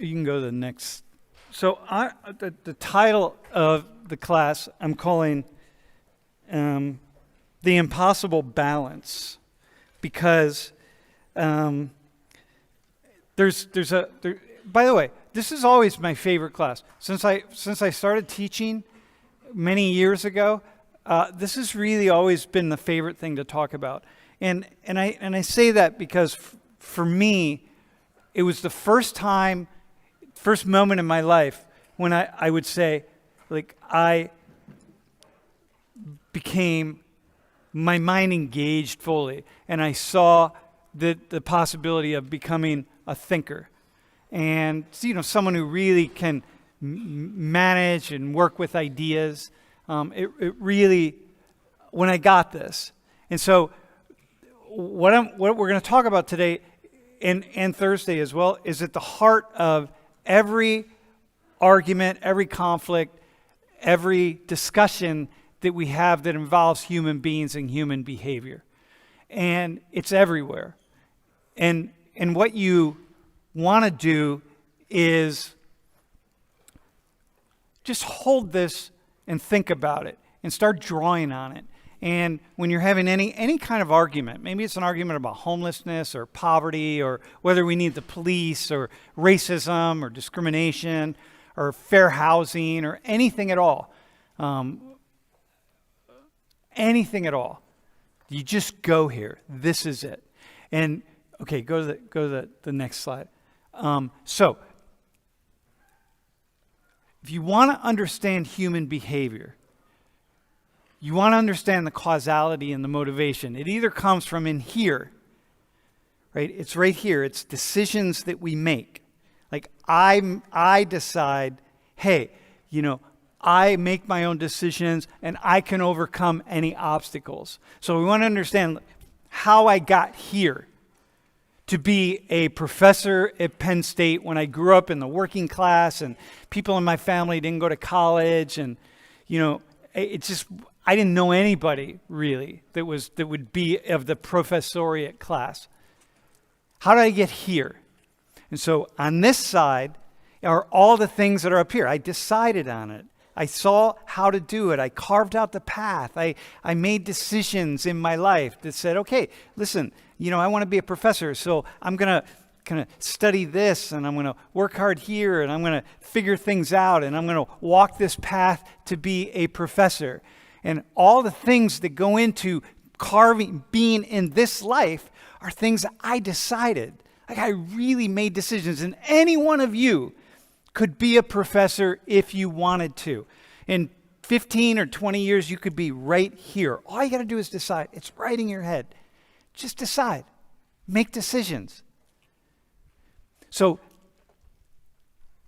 You can go to the next. So the title of the class I'm calling The Impossible Balance, because by the way, this is always my favorite class. Since I started teaching many years ago, this has really always been the favorite thing to talk about. And I say that because for me, it was the first moment in my life when I would say, like, I became, my mind engaged fully, and I saw the possibility of becoming a thinker. And, someone who really can manage and work with ideas. It really, when I got this. And so what we're going to talk about today and Thursday as well is at the heart of every argument, every conflict, every discussion that we have that involves human beings and human behavior. And it's everywhere. And what you want to do is just hold this and think about it and start drawing on it. And when you're having any kind of argument, maybe it's an argument about homelessness or poverty or whether we need the police or racism or discrimination or fair housing or anything at all, you just go here. This is it. And okay, go to the next slide. So if you want to understand human behavior, you want to understand the causality and the motivation. It either comes from in here, right? It's right here. It's decisions that we make. Like I decide, hey, I make my own decisions and I can overcome any obstacles. So we want to understand how I got here to be a professor at Penn State when I grew up in the working class and people in my family didn't go to college, and it's just, I didn't know anybody really that would be of the professoriate class. How did I get here? And so on this side are all the things that are up here. I decided on it. I saw how to do it. I carved out the path. I made decisions in my life that said, okay, listen, I want to be a professor, so I'm going to kind of study this, and I'm going to work hard here, and I'm going to figure things out, and I'm going to walk this path to be a professor. And all the things that go into being in this life are things that I decided. Like, I really made decisions, and any one of you could be a professor if you wanted to. In 15 or 20 years, you could be right here. All you got to do is decide. It's right in your head. Just decide. Make decisions. So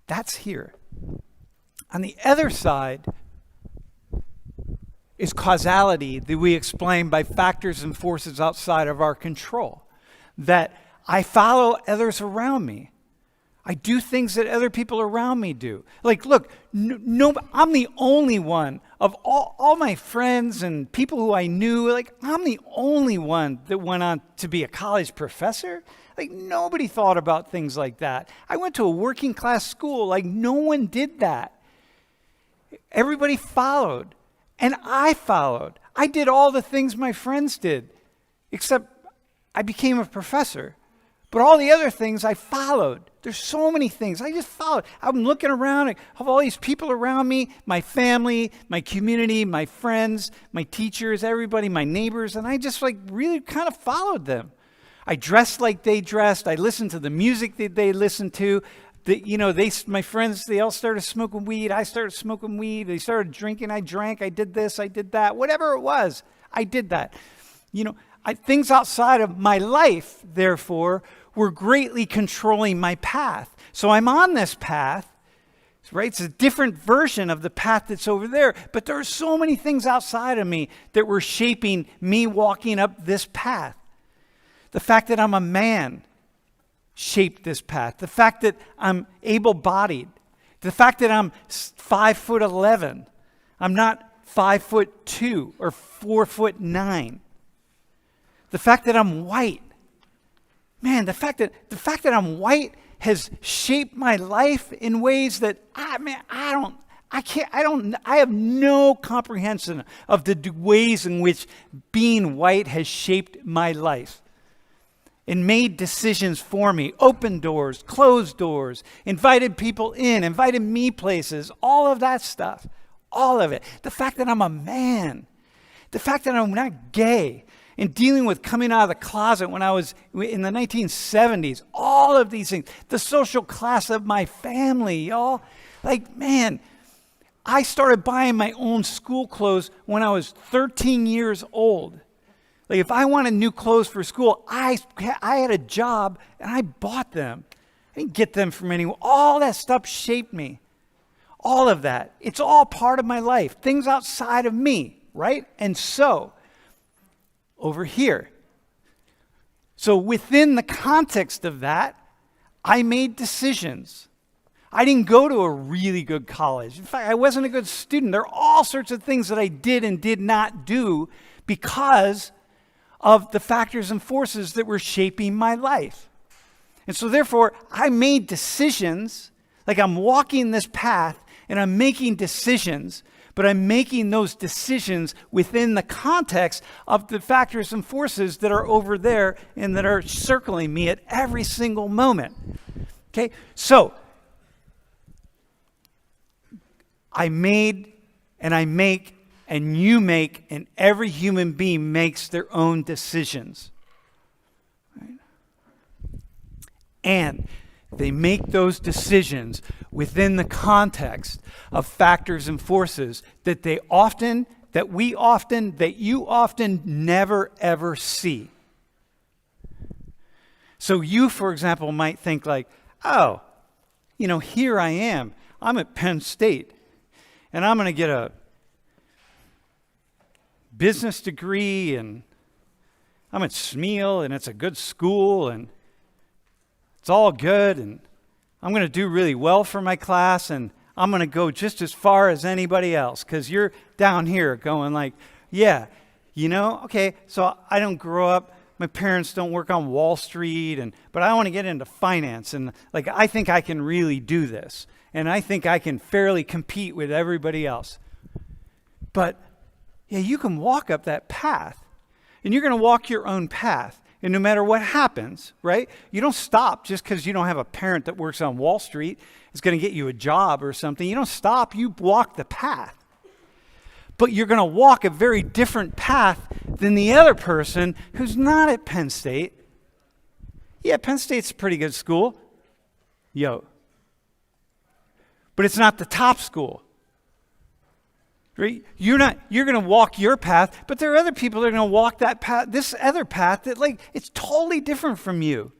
that's here. On the other side is causality that we explain by factors and forces outside of our control. That I follow others around me. I do things that other people around me do. Like, look, I'm the only one of all my friends and people who I knew, like, I'm the only one that went on to be a college professor. Like, nobody thought about things like that. I went to a working class school. Like, no one did that. Everybody followed. And I followed. I did all the things my friends did, except I became a professor. But all the other things I followed. There's so many things. I just followed. I'm looking around. I have all these people around me, my family, my community, my friends, my teachers, everybody, my neighbors, and I just really kind of followed them. I dressed like they dressed. I listened to the music that they listened to. My friends, they all started smoking weed. I started smoking weed. They started drinking. I drank. I did this. I did that. Whatever it was, I did that. Things outside of my life, therefore, were greatly controlling my path. So I'm on this path, right? It's a different version of the path that's over there. But there are so many things outside of me that were shaping me walking up this path. The fact that I'm a man shaped this path. The fact that I'm able-bodied. The fact that I'm 5'11". I'm not 5'2" or 4'9". The fact that I'm white. Man, the fact that I'm white has shaped my life in ways that I have no comprehension of the ways in which being white has shaped my life and made decisions for me, opened doors, closed doors, invited people in, invited me places, all of that stuff, all of it. The fact that I'm a man, the fact that I'm not gay, and dealing with coming out of the closet when I was in the 1970s, all of these things, the social class of my family, y'all. Like, man, I started buying my own school clothes when I was 13 years old. Like, if I wanted new clothes for school, I had a job and I bought them. I didn't get them from anywhere. All that stuff shaped me. All of that. It's all part of my life. Things outside of me, right? And so, over here. So within the context of that, I made decisions. I didn't go to a really good college. In fact, I wasn't a good student. There are all sorts of things that I did and did not do because of the factors and forces that were shaping my life. And so therefore, I made decisions, like I'm walking this path and I'm making decisions, but I'm making those decisions within the context of the factors and forces that are over there and that are circling me at every single moment. Okay, so I made and I make and you make and every human being makes their own decisions. Right? And they make those decisions within the context of factors and forces that you often never ever see. So you, for example, might think like, oh, here I am. I'm at Penn State and I'm going to get a business degree and I'm at Smeal and it's a good school and it's all good and I'm going to do really well for my class and I'm going to go just as far as anybody else because you're down here going like, yeah, okay, so I don't grow up, my parents don't work on Wall Street, but I want to get into finance and like I think I can really do this and I think I can fairly compete with everybody else. But yeah, you can walk up that path and you're going to walk your own path. And no matter what happens, right? You don't stop just because you don't have a parent that works on Wall Street is going to get you a job or something. You don't stop, you walk the path. But you're going to walk a very different path than the other person who's not at Penn State. Yeah, Penn State's a pretty good school. But it's not the top school. Right? You're going to walk your path, but there are other people that are going to walk that path, this other path that it's totally different from you.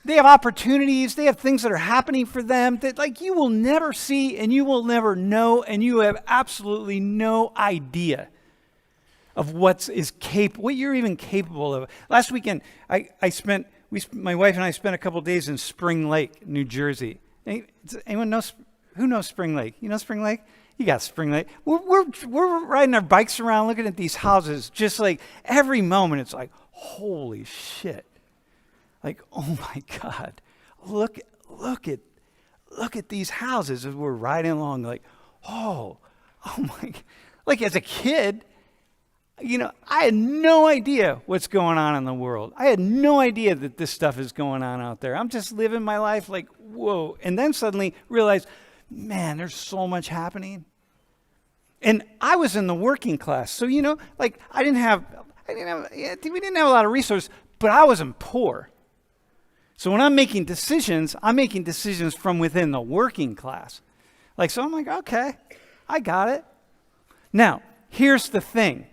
They have opportunities, they have things that are happening for them that you will never see and you will never know and you have absolutely no idea of what you're even capable of. Last weekend, my wife and I spent a couple days in Spring Lake, New Jersey. Anyone knows, who knows Spring Lake? You know Spring Lake? You got Spring Lake. We're riding our bikes around looking at these houses just like every moment it's like, holy shit. Like, oh my God. Look at these houses as we're riding along like, oh my. Like as a kid, I had no idea what's going on in the world. I had no idea that this stuff is going on out there. I'm just living my life like, whoa. And then suddenly realize, man, there's so much happening. And I was in the working class. So, we didn't have a lot of resources, but I wasn't poor. So when I'm making decisions from within the working class. So I'm like, okay, I got it. Now, here's the thing.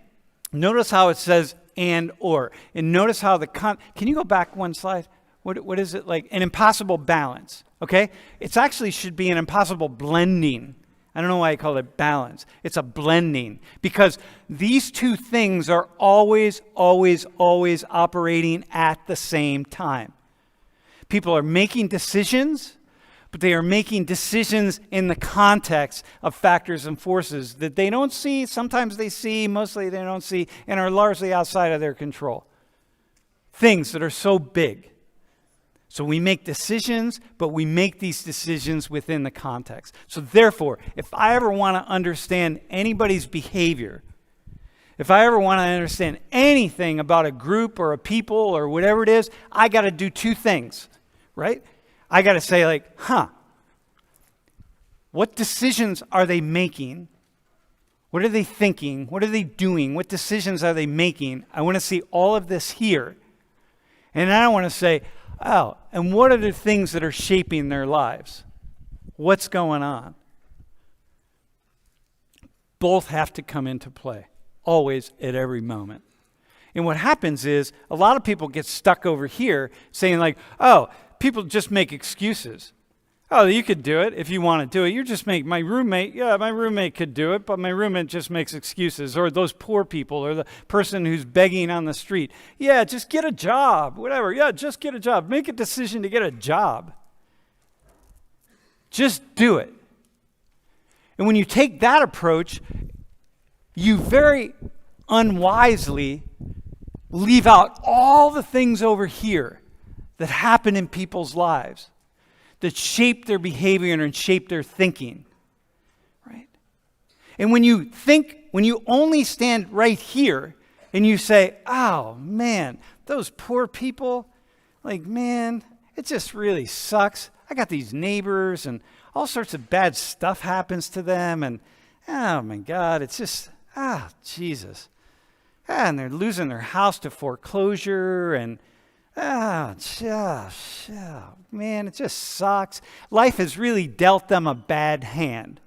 Notice how it says and or. And notice how can you go back one slide? What is it like? An impossible balance, okay? It actually should be an impossible blending. I don't know why I call it balance. It's a blending because these two things are always, always, always operating at the same time. People are making decisions, but they are making decisions in the context of factors and forces that they don't see. Sometimes they see, mostly they don't see, and are largely outside of their control. Things that are so big. So we make decisions, but we make these decisions within the context. So therefore, if I ever want to understand anybody's behavior, if I ever want to understand anything about a group or a people or whatever it is, I got to do two things, right? I got to say like, what decisions are they making? What are they thinking? What are they doing? What decisions are they making? I want to see all of this here. And then I want to say, oh, and what are the things that are shaping their lives? What's going on? Both have to come into play, always, at every moment. And what happens is, a lot of people get stuck over here saying like, oh, people just make excuses. Oh, you could do it if you want to do it. You just make my roommate could do it, but my roommate just makes excuses. Or those poor people, or the person who's begging on the street. Yeah, just get a job, whatever. Yeah, just get a job. Make a decision to get a job. Just do it. And when you take that approach, you very unwisely leave out all the things over here that happen in people's lives, that shape their behavior and shape their thinking, right? And when you only stand right here and you say, oh man, those poor people, like man, it just really sucks. I got these neighbors and all sorts of bad stuff happens to them and oh my God, it's just, Jesus. And they're losing their house to foreclosure and man, it just sucks. Life has really dealt them a bad hand,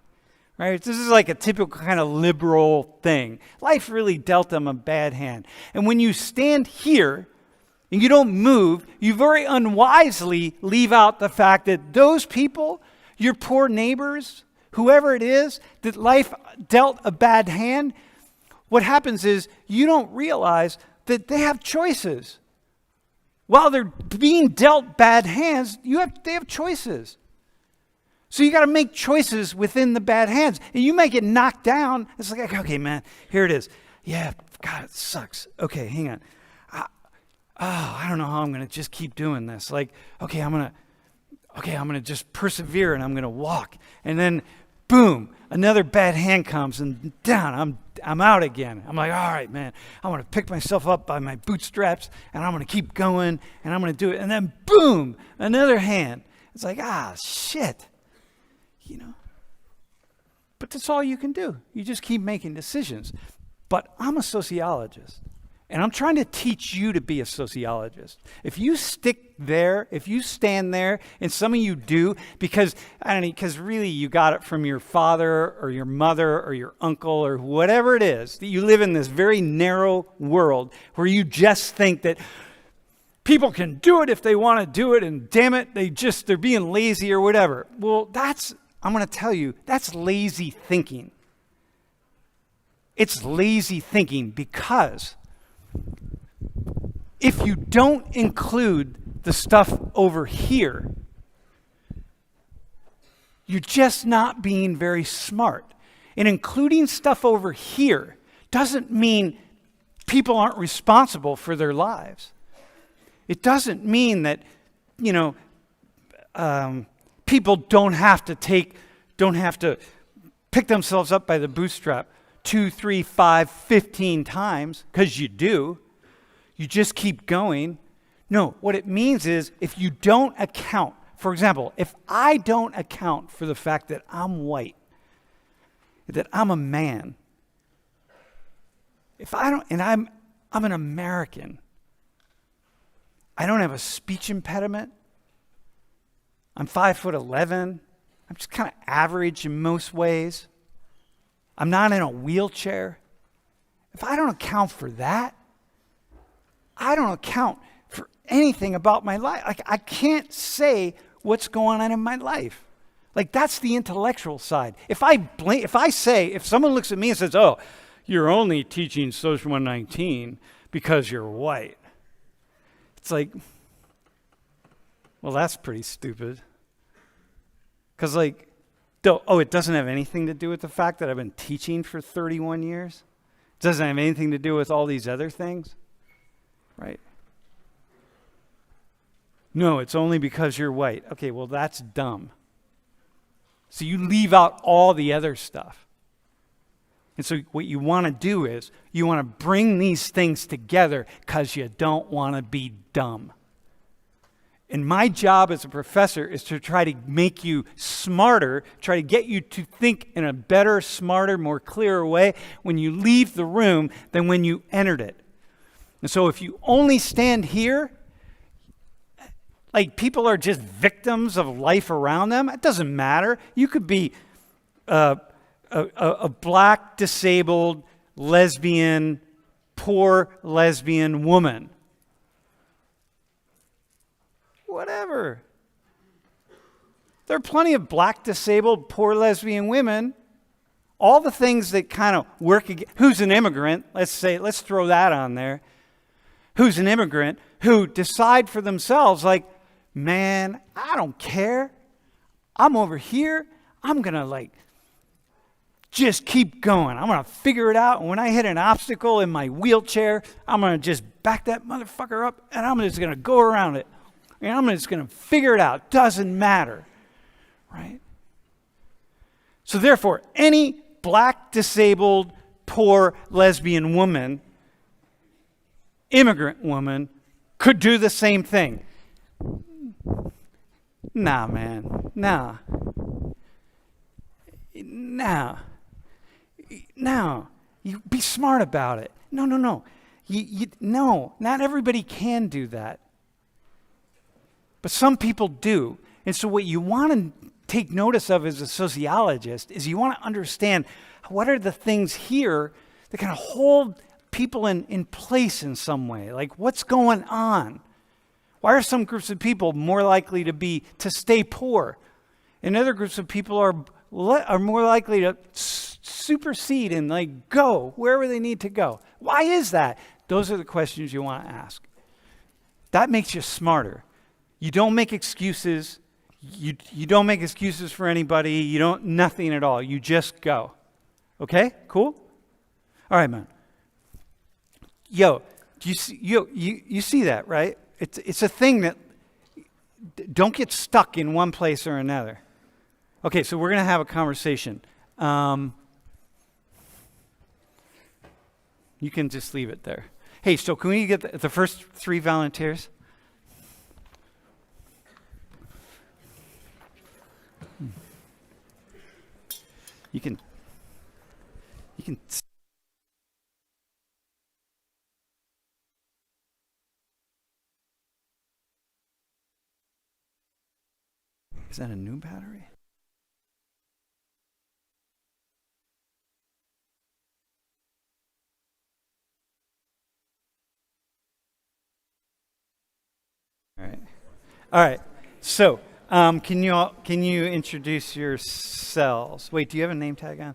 right? This is like a typical kind of liberal thing. Life really dealt them a bad hand. And when you stand here and you don't move, you very unwisely leave out the fact that those people, your poor neighbors, whoever it is, that life dealt a bad hand, what happens is you don't realize that they have choices. While they're being dealt bad hands, they have choices. So you got to make choices within the bad hands. And you might get knocked down. It's like, okay, man, here it is. Yeah, God, it sucks. Okay, hang on. I don't know how I'm going to just keep doing this. Like, okay, I'm going to just persevere and I'm going to walk. And then, boom, another bad hand comes and down. I'm out again. I'm like, all right, man, I want to pick myself up by my bootstraps and I'm going to keep going and I'm going to do it. And then boom, another hand. It's like, shit, But that's all you can do. You just keep making decisions. But I'm a sociologist and I'm trying to teach you to be a sociologist. If you stick there, if you stand there, and some of you do, because really you got it from your father or your mother or your uncle or whatever it is, that you live in this very narrow world where you just think that people can do it if they want to do it, and damn it, they're being lazy or whatever. Well, I'm going to tell you, that's lazy thinking. It's lazy thinking because if you don't include the stuff over here, you're just not being very smart. And including stuff over here doesn't mean people aren't responsible for their lives. It doesn't mean that, people don't have to pick themselves up by the bootstrap 2, 3, 5, 15 times, because you do. You just keep going. No, what it means is if you don't account, for example, if I don't account for the fact that I'm white, that I'm a man, if I don't, and I'm an American, I don't have a speech impediment, I'm 5'11", I'm just kind of average in most ways, I'm not in a wheelchair. If I don't account for that, I don't account for anything about my life. Like, I can't say what's going on in my life. Like, that's the intellectual side. If someone looks at me and says, oh, you're only teaching Social 119 because you're white. It's like, well, that's pretty stupid. Because it doesn't have anything to do with the fact that I've been teaching for 31 years. It doesn't have anything to do with all these other things. Right? No, it's only because you're white. Okay, well, that's dumb. So you leave out all the other stuff. And so what you want to do is you want to bring these things together because you don't want to be dumb. And my job as a professor is to try to make you smarter, try to get you to think in a better, smarter, more clearer way when you leave the room than when you entered it. And so if you only stand here, like people are just victims of life around them, it doesn't matter. You could be a black, disabled, lesbian, poor lesbian woman. Whatever. There are plenty of black, disabled, poor lesbian women. All the things that kind of work against, who's an immigrant, let's throw that on there. Who's an immigrant who decide for themselves, like, man, I don't care. I'm over here. I'm going to just keep going. I'm going to figure it out. And when I hit an obstacle in my wheelchair, I'm going to just back that motherfucker up and I'm just going to go around it. And I'm just going to figure it out. Doesn't matter. Right? So therefore, any black, disabled, poor lesbian woman, immigrant woman, could do the same thing. Nah, man. Nah. You be smart about it. No. No, not everybody can do that. But some people do. And so what you want to take notice of as a sociologist is you want to understand what are the things here that kind of hold people in place in some way. Like, what's going on? Why are some groups of people more likely to stay poor? And other groups of people are more likely to supersede and go wherever they need to go. Why is that? Those are the questions you want to ask. That makes you smarter. You don't make excuses. You don't make excuses for anybody. You don't nothing at all. You just go. Okay? Cool? All right, man. Yo, do you see that, right? It's a thing that don't get stuck in one place or another. Okay, so we're going to have a conversation. You can just leave it there. Hey, so can we get the first 3 volunteers? You can. Is that a new battery? All right. So, can you introduce yourselves? Wait, do you have a name tag on?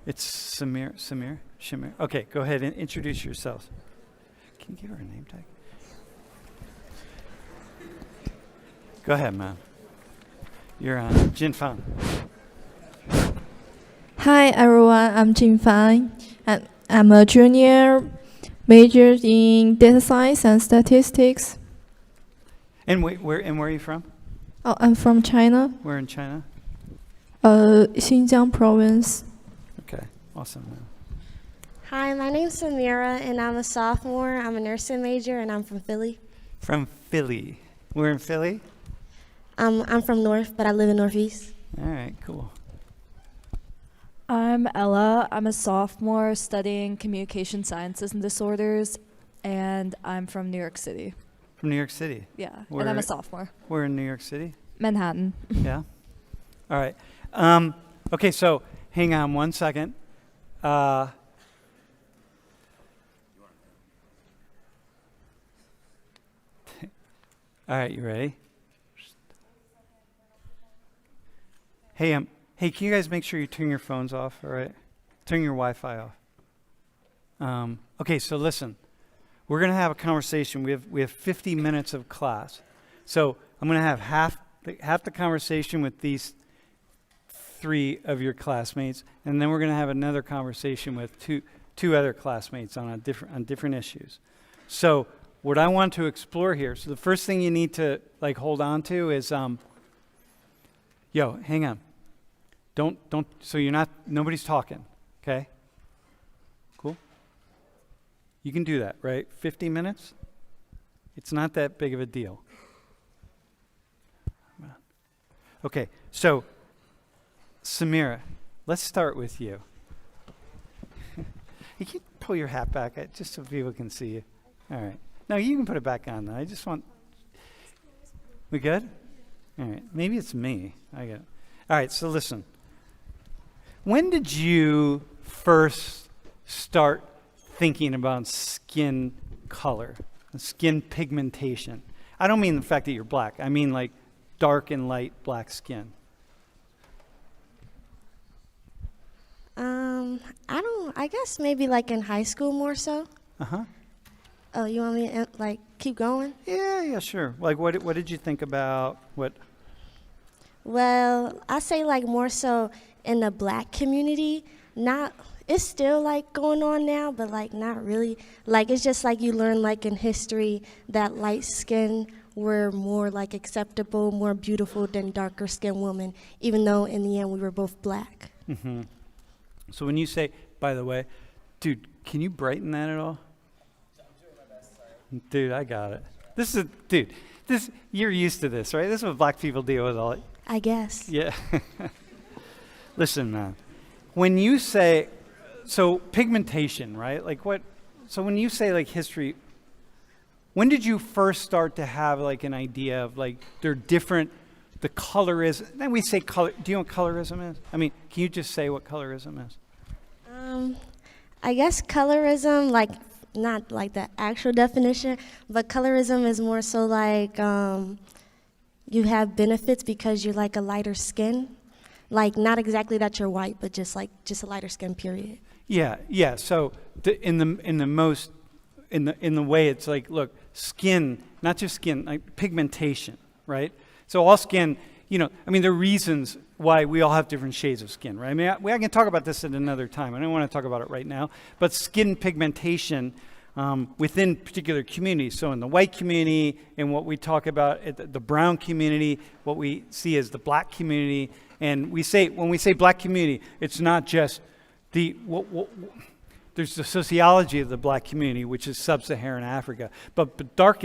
It's Shamir. Okay, go ahead and introduce yourselves. Can you give her a name tag? Go ahead, man. You're on. Jin Fan. Hi, everyone. I'm Jin Fan, and I'm a junior, majored in data science and statistics. And where are you from? Oh, I'm from China. Where in China? Xinjiang province. Okay, awesome, man. Hi, my name's Samira, and I'm a sophomore. I'm a nursing major, and I'm from Philly. From Philly. We're in Philly? I'm from North, but I live in Northeast. All right, cool. I'm Ella. I'm a sophomore studying communication sciences and disorders, and I'm from New York City. From New York City? Yeah, and I'm a sophomore. We're in New York City? Manhattan. Yeah? All right. Okay, so hang on one second. All right, you ready? Hey, can you guys make sure you turn your phones off, all right? Turn your Wi-Fi off. Okay, so listen. We're going to have a conversation. We have 50 minutes of class. So I'm going to have half the conversation with these 3 of your classmates, and then we're going to have another conversation with two other classmates on different issues. So what I want to explore here, so the first thing you need to like hold on to is, hang on. Don't, so nobody's talking, okay? Cool? You can do that, right? 50 minutes? It's not that big of a deal. Okay, so Samira, let's start with you. You can pull your hat back just so people can see you. All right. No, you can put it back on. I just want... We good? All right. Maybe it's me. I get it. All right, so listen. When did you first start thinking about skin color, skin pigmentation? I don't mean the fact that you're black. I mean like dark and light black skin. I guess maybe like in high school more so. Uh-huh. Oh, you want me to like keep going? Yeah, sure. Like what did you think about what? Well, I say like more so in the black community. It's still like going on now, but like not really. Like it's just like you learn like in history that light skin were more like acceptable, more beautiful than darker skinned women, even though in the end we were both black. Mm-hmm. So when you say, by the way, dude, can you brighten that at all? I'm doing my best, sorry. Dude, I got it. You're used to this, right? This is what black people deal with all. I guess. Yeah. Listen, man. When you say, so pigmentation, right? Like what? So when you say like history, when did you first start to have like an idea of like they're different? The colorism. Then we say color. Do you know what colorism is? I mean, can you just say what colorism is? I guess colorism, like not like the actual definition, but colorism is more so like you have benefits because you're like a lighter skin. Like not exactly that you're white, but just a lighter skin. Period. Yeah. So in the way it's like, look, skin, not just skin, like pigmentation, right? So all skin, there are reasons why we all have different shades of skin, right? I mean, I can talk about this at another time. I don't want to talk about it right now. But skin pigmentation within particular communities. So in the white community, and what we talk about at the brown community, what we see as the black community. And when we say black community, it's not just there's the sociology of the black community, which is sub-Saharan Africa. But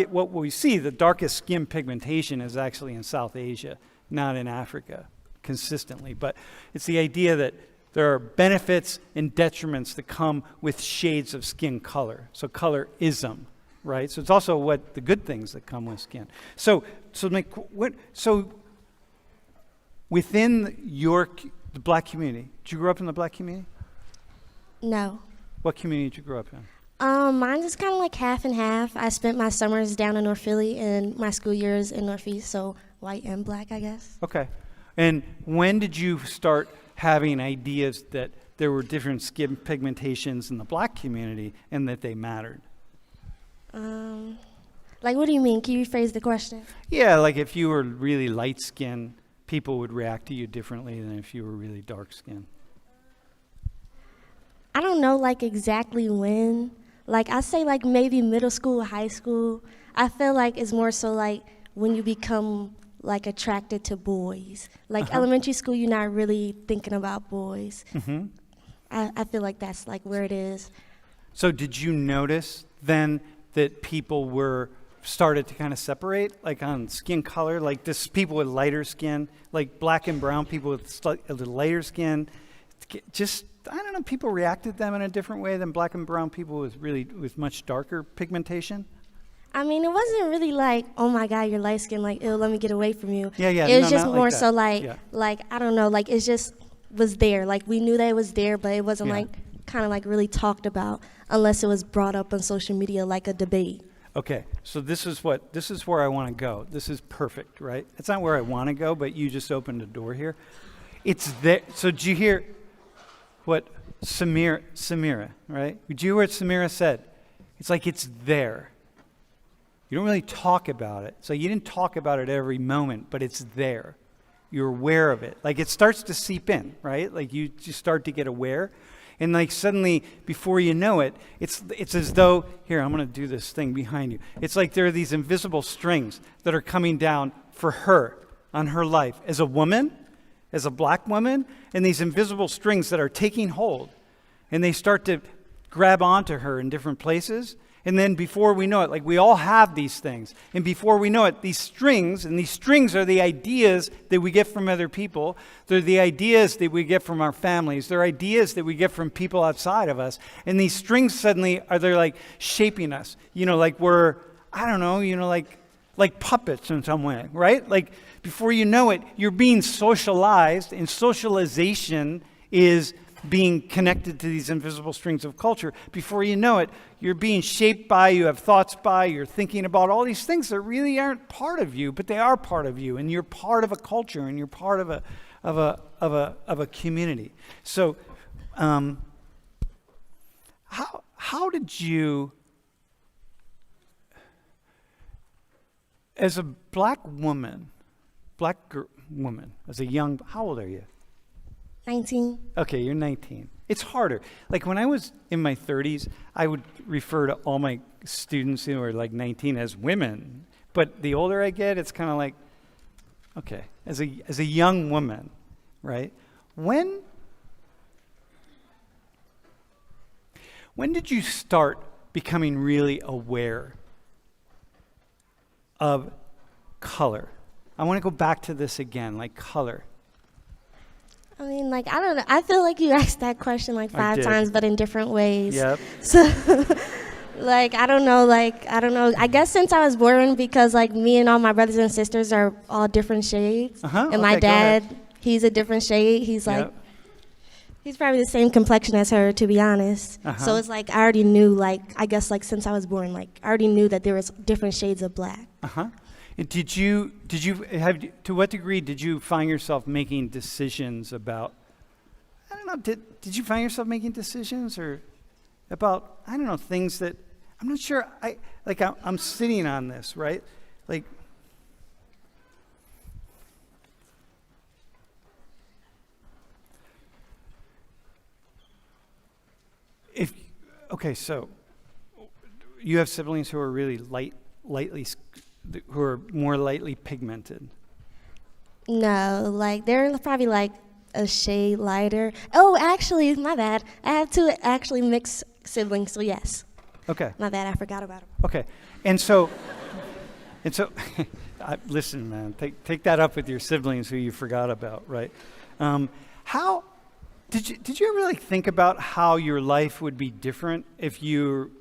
what we see, the darkest skin pigmentation is actually in South Asia, not in Africa, consistently. But it's the idea that there are benefits and detriments that come with shades of skin color. So colorism, right? So it's also what the good things that come with skin. So within the black community, did you grow up in the black community? No. What community did you grow up in? Mine is kind of like half and half. I spent my summers down in North Philly and my school years in Northeast, so white and black, I guess. Okay. And when did you start having ideas that there were different skin pigmentations in the black community and that they mattered? Like, what do you mean? Can you rephrase the question? Yeah, like if you were really light skinned, people would react to you differently than if you were really dark skinned. I don't know, like, exactly when. Like, I say, like, maybe middle school, high school. I feel like it's more so, like, when you become, like, attracted to boys. Like, elementary school, you're not really thinking about boys. Mm-hmm. I feel like that's, like, where it is. So did you notice then that people started to kind of separate, like, on skin color? Like, this people with lighter skin, like black and brown people with lighter skin, just... I don't know, people reacted to them in a different way than black and brown people with much darker pigmentation? I mean, it wasn't really like, oh my God, you're light skinned, like, ew, let me get away from you. Yeah. It was just not more like so that. like, I don't know, like, it just was there. Like, we knew that it was there, but it wasn't like, kind of like really talked about unless it was brought up on social media like a debate. Okay, so this is where I want to go. This is perfect, right? It's not where I want to go, but you just opened a door here. It's there. So did you hear what Samira, right? Did you hear what Samira said? It's like it's there. You don't really talk about it. So you didn't talk about it every moment, but it's there. You're aware of it. Like it starts to seep in, right? Like you just start to get aware. And like suddenly, before you know it, it's as though, here, I'm going to do this thing behind you. It's like there are these invisible strings that are coming down for her, on her life, as a woman, as a black woman, and these invisible strings that are taking hold. And they start to grab onto her in different places. And then before we know it, like we all have these things. And before we know it, these strings are the ideas that we get from other people. They're the ideas that we get from our families. They're ideas that we get from people outside of us. And these strings suddenly they're like shaping us. Like we're, I don't know, like puppets in some way, right? Like before you know it, you're being socialized, and socialization is being connected to these invisible strings of culture. Before you know it, you're being shaped by, you have thoughts by, you're thinking about all these things that really aren't part of you, but they are part of you, and you're part of a culture, and you're part of a community. So, how did you, as a black woman, as a young, how old are you? 19. Okay, you're 19. It's harder. Like when I was in my 30s, I would refer to all my students who are like 19 as women. But the older I get, it's kind of like, okay, as a young woman, right? When did you start becoming really aware of color? I want to go back to this again, like color. I mean, like, I don't know. I feel like you asked that question like 5 times, but in different ways. Yep. So, I don't know. I guess since I was born, because, like, me and all my brothers and sisters are all different shades. And my dad, he's a different shade. He's, like, he's probably the same complexion as her, to be honest. So it's, like, I already knew, like, I guess, like, since I was born, like, I already knew that there was different shades of black. Did you to what degree did you find yourself making decisions about, I don't know, did you find yourself making decisions or about, I don't know, things that, I'm not sure, I'm sitting on this, right? Like, so you have siblings who are really who are more lightly pigmented? No, like they're probably like a shade lighter. Oh, actually, my bad. I have 2 actually mixed siblings, so yes. Okay. My bad, I forgot about them. Okay, and so, listen, man, take that up with your siblings who you forgot about, right? How did you ever like think about how your life would be different if you're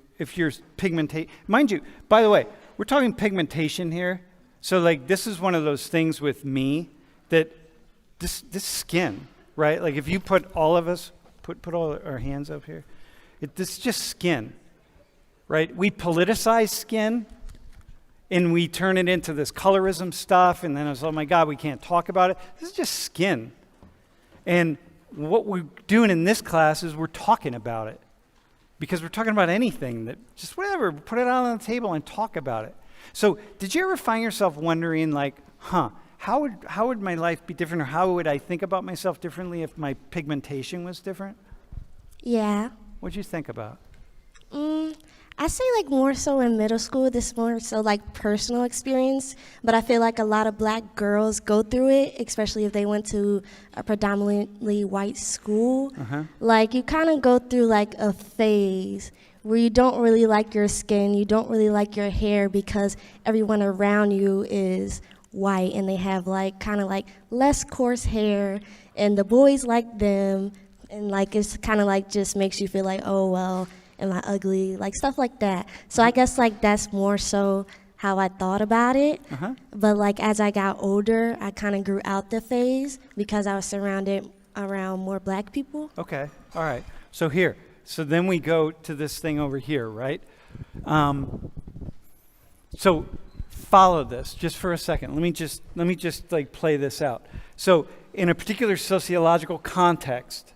pigmentation? Mind you, by the way, we're talking pigmentation here. So like this is one of those things with me that this skin, right? Like if you put all of us, put all our hands up here, this is just skin, right? We politicize skin and we turn it into this colorism stuff, and then it's, oh my God, we can't talk about it. This is just skin. And what we're doing in this class is we're talking about it. Because we're talking about anything that, just whatever, put it out on the table and talk about it. So did you ever find yourself wondering like, how would my life be different, or how would I think about myself differently if my pigmentation was different? Yeah. What'd you think about? I say like more so in middle school, this more so like personal experience, but I feel like a lot of black girls go through it, especially if they went to a predominantly white school. Like you kind of go through like a phase where you don't really like your skin, you don't really like your hair because everyone around you is white and they have like kind of like less coarse hair and the boys like them, and like it's kind of like just makes you feel like, oh well, am I ugly, like stuff like that. So I guess like that's more so how I thought about it. But like as I got older, I kind of grew out the phase because I was surrounded around more black people. Okay, all right. So then we go to this thing over here, right? So follow this just for a second. Let me just like play this out. So in a particular sociological context,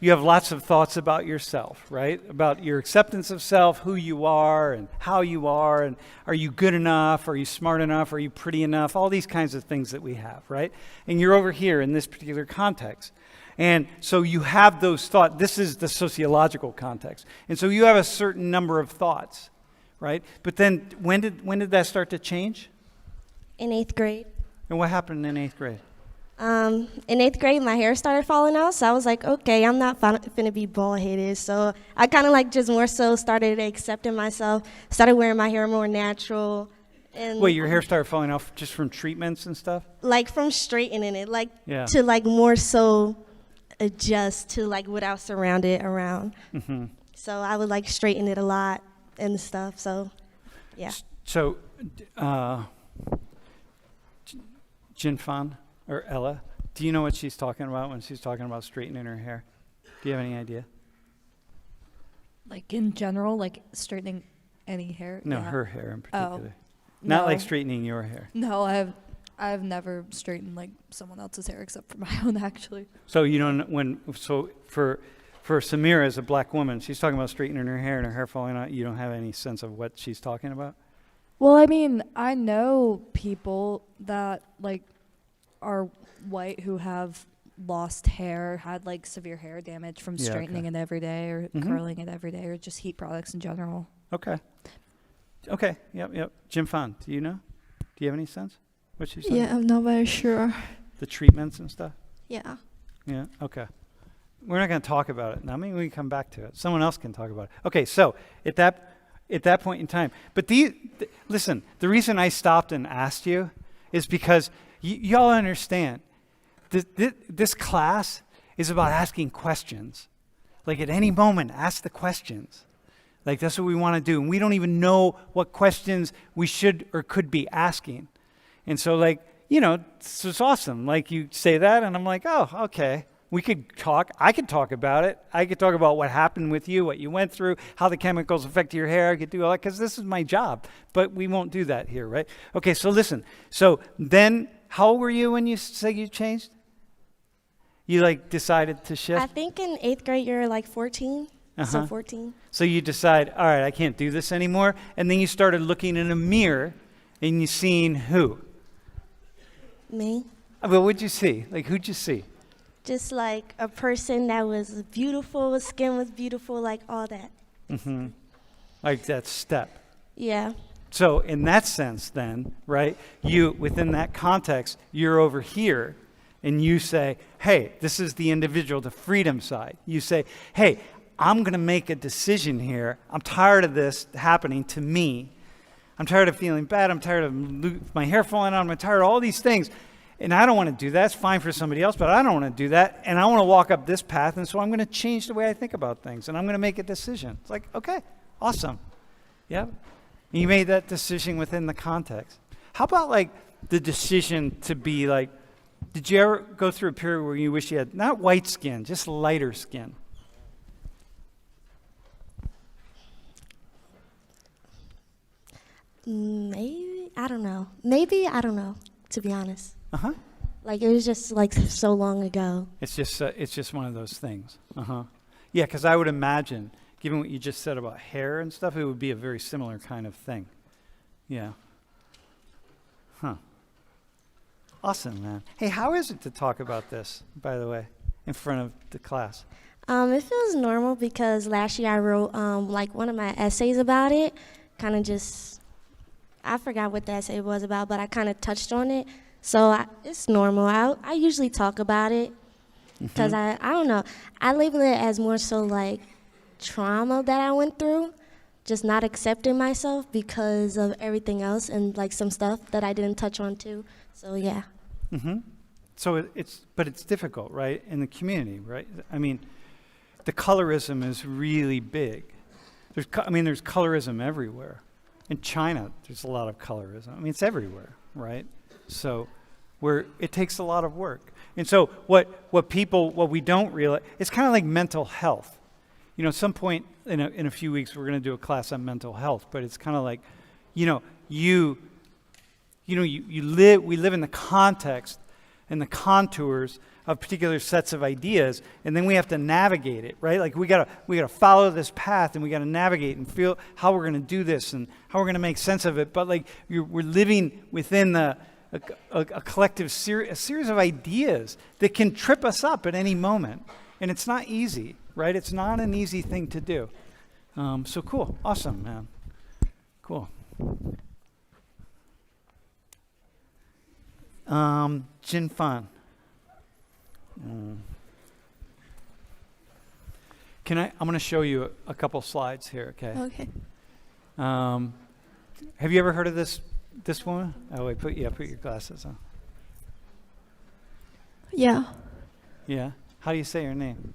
you have lots of thoughts about yourself, right? About your acceptance of self, who you are and how you are, and are you good enough? Are you smart enough? Are you pretty enough? All these kinds of things that we have, right? And you're over here in this particular context. And so you have those thoughts. This is the sociological context. And so you have a certain number of thoughts, right? But then when did that start to change? In 8th grade. And what happened in 8th grade? In 8th grade, my hair started falling out, so I was like, okay, I'm not finna be bald-headed. So I kind of like just more so started accepting myself, started wearing my hair more natural. And Wait, your hair started falling off just from treatments and stuff? like from straightening it, like Yeah. to like more so adjust to like what I was surrounded around. Mm-hmm. So I would like straighten it a lot and stuff. So yeah. So, Jinfan or Ella, do you know what she's talking about when she's talking about straightening her hair? Do you have any idea? Like in general, like straightening any hair? No, Yeah. her hair in Oh. particular. Not No. like straightening your hair. No, I've never straightened like someone else's hair except for my own, actually. So you don't for Samira as a black woman, she's talking about straightening her hair and her hair falling out. You don't have any sense of what she's talking about? Well, I mean, I know people that like are white who have lost hair, had like severe hair damage from Yeah, straightening okay. it every day or Mhm. curling it every day or just heat products in general. Okay. Okay. Yep. Jim Fan, do you know? Do you have any sense what she's saying? Yeah, I'm not very sure. The treatments and stuff? Yeah. Yeah. Okay. We're not going to talk about it now. Maybe we can come back to it. Someone else can talk about it. Okay. So at that point in time, but listen, the reason I stopped and asked you is because y'all understand this class is about asking questions. Like at any moment, ask the questions. Like that's what we want to do. And we don't even know what questions we should or could be asking. And so this is awesome. Like you say that and I'm like, oh, okay. We could talk. I could talk about it. I could talk about what happened with you, what you went through, how the chemicals affect your hair. I could do all that because this is my job. But we won't do that here, right? Okay, so listen. So then how old were you when you say you changed? You decided to shift? I think in 8th grade you're like 14. So Uh-huh. 14. So you decide, all right, I can't do this anymore. And then you started looking in a mirror and you seen who? Me. Well, what'd you see? Like, who'd you see? Just like a person that was beautiful, skin was beautiful, like all that. Mm-hmm. Like that step. Yeah. So in that sense then, right, within that context, you're over here and you say, hey, this is the individual, the freedom side. You say, hey, I'm going to make a decision here. I'm tired of this happening to me. I'm tired of feeling bad. I'm tired of my hair falling out. I'm tired of all these things. And I don't want to do that. It's fine for somebody else, but I don't want to do that. And I want to walk up this path. And so I'm going to change the way I think about things. And I'm going to make a decision. It's like, okay, awesome. Yeah. And you made that decision within the context. How about the decision to be did you ever go through a period where you wish you had not white skin, just lighter skin? Maybe, I don't know. Maybe, I don't know, to be honest. Uh-huh. Like it was just like so long ago. It's just one of those things. Uh-huh. Yeah, because I would imagine, given what you just said about hair and stuff, it would be a very similar kind of thing. Yeah. Huh. Awesome, man. Hey, how is it to talk about this, by the way, in front of the class? It feels normal because last year I wrote like one of my essays about it. Kind of just, I forgot what the essay was about, but I kind of touched on it. So it's normal. I usually talk about it because I don't know. I label it as more so like trauma that I went through, just not accepting myself because of everything else and like some stuff that I didn't touch on too. So yeah. Mm-hmm. So it's difficult, right, in the community, right? I mean, the colorism is really big. There's colorism everywhere. In China, there's a lot of colorism. I mean, it's everywhere, right? So it takes a lot of work. And so what we don't realize, it's kind of like mental health. You know, at some point in a few weeks, we're going to do a class on mental health, but it's kind of like, we live in the context and the contours of particular sets of ideas, and then we have to navigate it, right? Like we gotta follow this path, and we gotta navigate and feel how we're gonna do this and how we're gonna make sense of it. But like we're living within a collective a series of ideas that can trip us up at any moment, and it's not easy, right? It's not an easy thing to do. So cool, awesome, man, cool. Jin Fan. I'm going to show you a couple slides here, okay? Okay. Have you ever heard of this woman? Oh wait, put your glasses on. Yeah. Yeah. How do you say her name?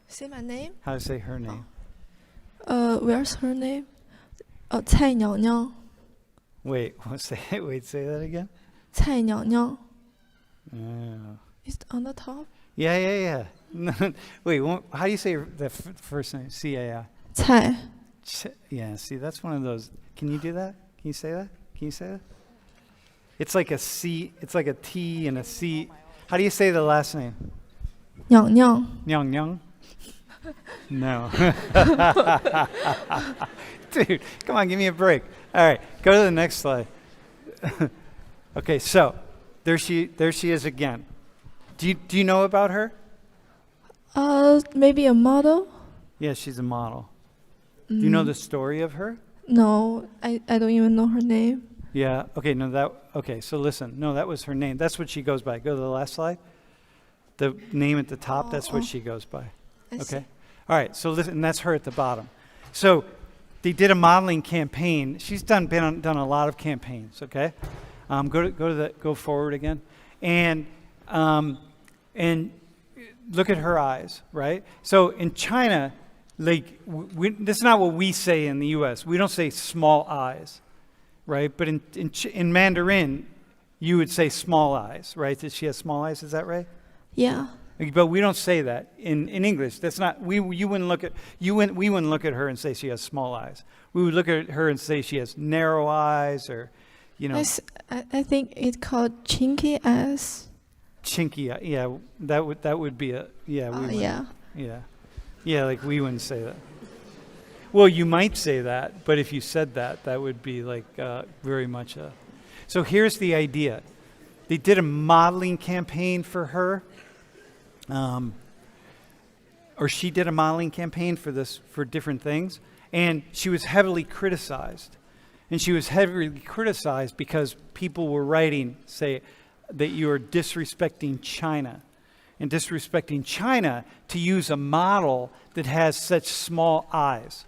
Say my name? How do you say her name? Where's her name? Cai Niao Niao. Wait, say that again. Cai Niao Niao. Yeah. It's on the top. Yeah. Wait, how do you say the first name? C-A-I. Cai. Yeah, see, that's one of those. Can you do that? Can you say that? It's like a C, it's like a T and a C. How do you say the last name? Niao Niao. Nyang Nyang? No. Dude, come on, give me a break. All right, go to the next slide. Okay, so there she is again. Do you know about her? Maybe a model? Yeah, she's a model. Do you know the story of her? No, I don't even know her name. Yeah. Okay, so listen. No, that was her name. That's what she goes by. Go to the last slide. The name at the top, that's what she goes by. I see. Okay. All right. So listen, and that's her at the bottom. So they did a modeling campaign. She's done a lot of campaigns, okay? Go forward again. And look at her eyes, right? So in China, like this is not what we say in the US. We don't say small eyes, right? But in Mandarin, you would say small eyes, right? That she has small eyes, is that right? Yeah. But we don't say that in English. That's not we wouldn't look at her and say she has small eyes. We would look at her and say she has narrow eyes, or I think it's called chinky eyes. Chinky eye. Yeah, that would be a Yeah. Yeah, like we wouldn't say that. Well, you might say that, but if you said that, that would be like very much a. So here's the idea. They did a modeling campaign for her. Or she did a modeling campaign for different things, and she was heavily criticized. And she was heavily criticized because people were writing, say, that you are disrespecting China. And disrespecting China to use a model that has such small eyes.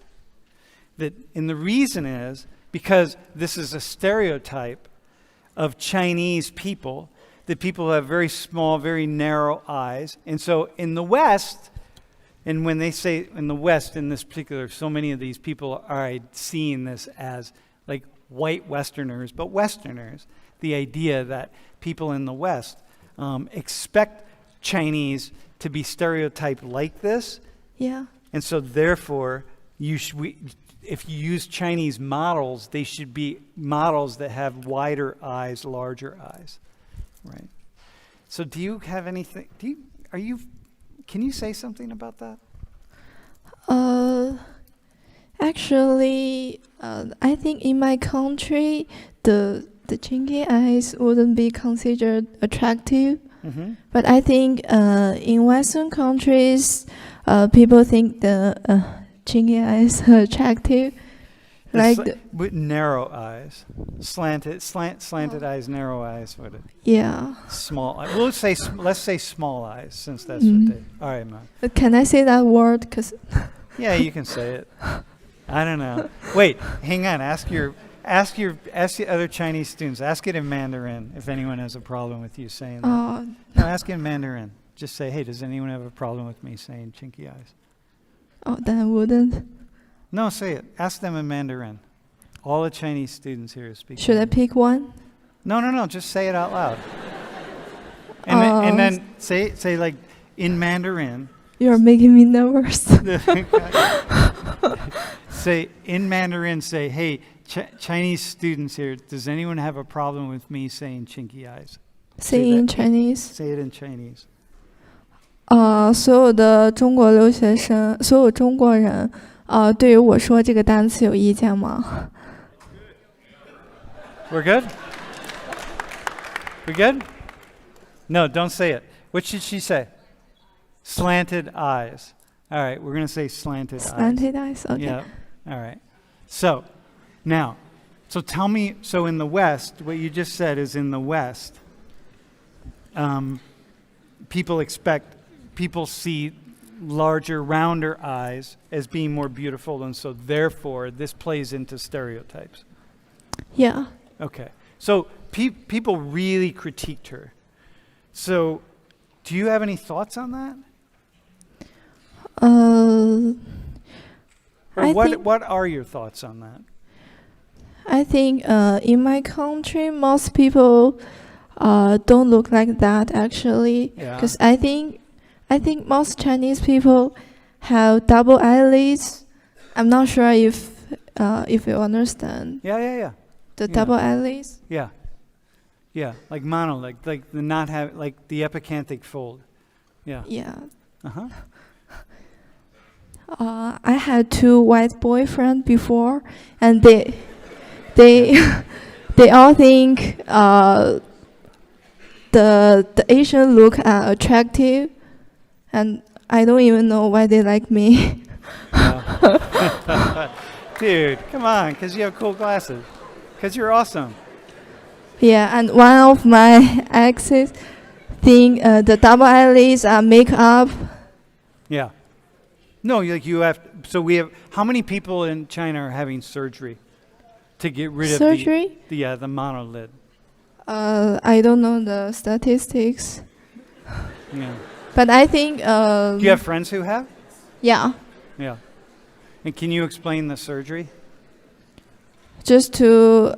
And the reason is because this is a stereotype of Chinese people, that people have very small, very narrow eyes. And so in the West, and when they say in the West in this particular, so many of these people are seeing this as like white Westerners, but Westerners, the idea that people in the West expect Chinese to be stereotyped like this. Yeah. And so therefore, if you use Chinese models, they should be models that have wider eyes, larger eyes. Right. So do you have anything, can you say something about that? Actually, I think in my country, the chinky eyes wouldn't be considered attractive. Mm-hmm. But I think in Western countries, people think the chinky eyes are attractive. With narrow eyes, slanted eyes, narrow eyes. Yeah. Small. Well, let's say small eyes, since that's what they. All right, man. But can I say that word? Cause Yeah, you can say it. I don't know. Wait, hang on. Ask the other Chinese students. Ask it in Mandarin if anyone has a problem with you saying that. No, ask it in Mandarin. Just say, hey, does anyone have a problem with me saying chinky eyes? then I wouldn't. No, say it. Ask them in Mandarin. All the Chinese students here speak. Should I pick one? No. Just say it out loud. And then say like in Mandarin. You're making me nervous. Say in Mandarin. Say, hey, Chinese students here. Does anyone have a problem with me saying chinky eyes? Say in Chinese. Say it in Chinese. 所有的中国留学生，所有中国人，对于我说这个单词有意见吗？ We're good? We good? No, don't say it. What should she say? Slanted eyes. All right, we're going to say slanted eyes. Slanted eyes. Okay. Yeah. All right. So, now, so tell me, so in the West, what you just said is in the West, people see larger, rounder eyes as being more beautiful, and so therefore this plays into stereotypes. Yeah. Okay. So people really critiqued her. So do you have any thoughts on that? Or what are your thoughts on that? I think in my country, most people don't look like that actually. Yeah. Because I think most Chinese people have double eyelids. I'm not sure if you understand Yeah. the Yeah. double eyelids. Yeah. Yeah, like mono, like the not have like the epicanthic fold. Yeah. Yeah. Uh-huh. I had 2 white boyfriends before, and they all think the Asian look are attractive, and I don't even know why they like me. Dude, come on, because you have cool glasses. Because you're awesome. Yeah, and one of my exes think the double eyelids are makeup. Yeah. No, like you have. So we have. How many people in China are having surgery to get rid Surgery? of the monolid? I don't know the statistics, Yeah. but I think. Do you have friends who have? Yeah, Yeah. And can you explain the surgery? just to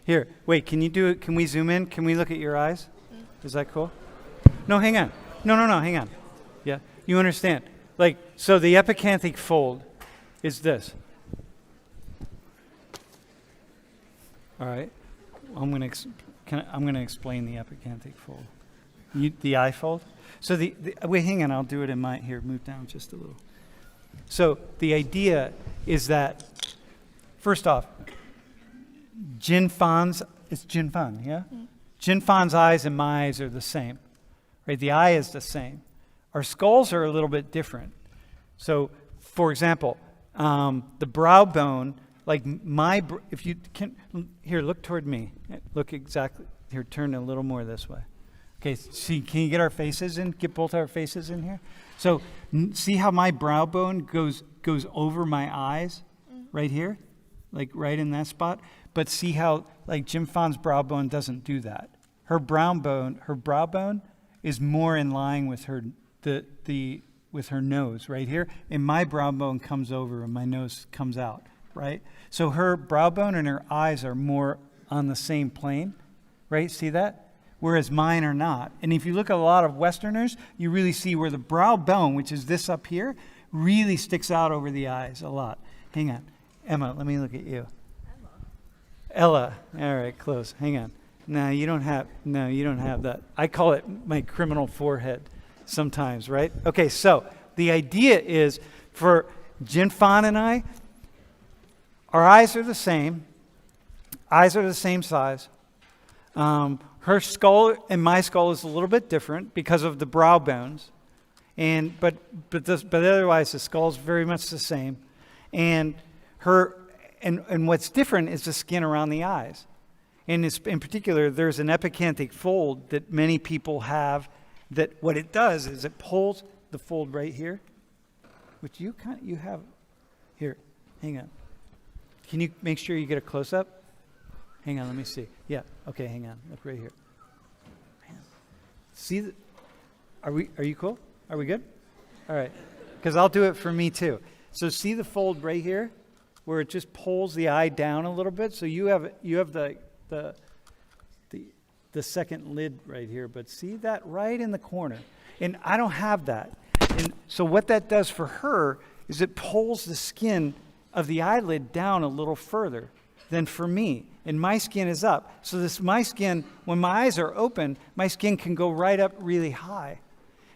Here, wait. Can you do it? Can we zoom in? Can we look at your eyes? Is that cool? No, hang on. No, hang on. Yeah, you understand? Like, so the epicanthic fold is this. All right. I'm gonna explain the epicanthic fold. The eye fold. So wait, hang on. I'll do it in my here. Move down just a little. So the idea is that, first off, Jin Fan's, it's Jin Fan, yeah? Jin Fan's eyes and my eyes are the same, right? The eye is the same. Our skulls are a little bit different. So, for example, the brow bone, like if you can, here, look toward me. Look exactly, here, turn a little more this way. Okay, see, can you get our faces in? Get both our faces in here? So, see how my brow bone goes over my eyes, right here? Like right in that spot? But see how, like, Jim Fan's brow bone doesn't do that. Her brow bone is more in line with her with her nose right here, and my brow bone comes over and my nose comes out, right? So her brow bone and her eyes are more on the same plane, right? See that? Whereas mine are not. And if you look at a lot of Westerners, you really see where the brow bone, which is this up here, really sticks out over the eyes a lot. Hang on. Emma, let me look at you. Ella. All right, close. Hang on. No, you don't have that. I call it my criminal forehead sometimes, right? Okay, so the idea is for Jin Fan and I, our eyes are the same. Eyes are the same size. Her skull and my skull is a little bit different because of the brow bones. But otherwise the skull is very much the same. And what's different is the skin around the eyes. And in particular, there's an epicanthic fold that many people have, that what it does is it pulls the fold right here, which you have. Here, hang on. Can you make sure you get a close-up? Hang on, let me see. Yeah, okay, hang on. Look right here. Man. See, are you cool? Are we good? All right, because I'll do it for me too. So see the fold right here, where it just pulls the eye down a little bit. So you have the second lid right here, but see that right in the corner, and I don't have that. And so what that does for her is it pulls the skin of the eyelid down a little further than for me. And my skin is up. So my skin, when my eyes are open, my skin can go right up really high.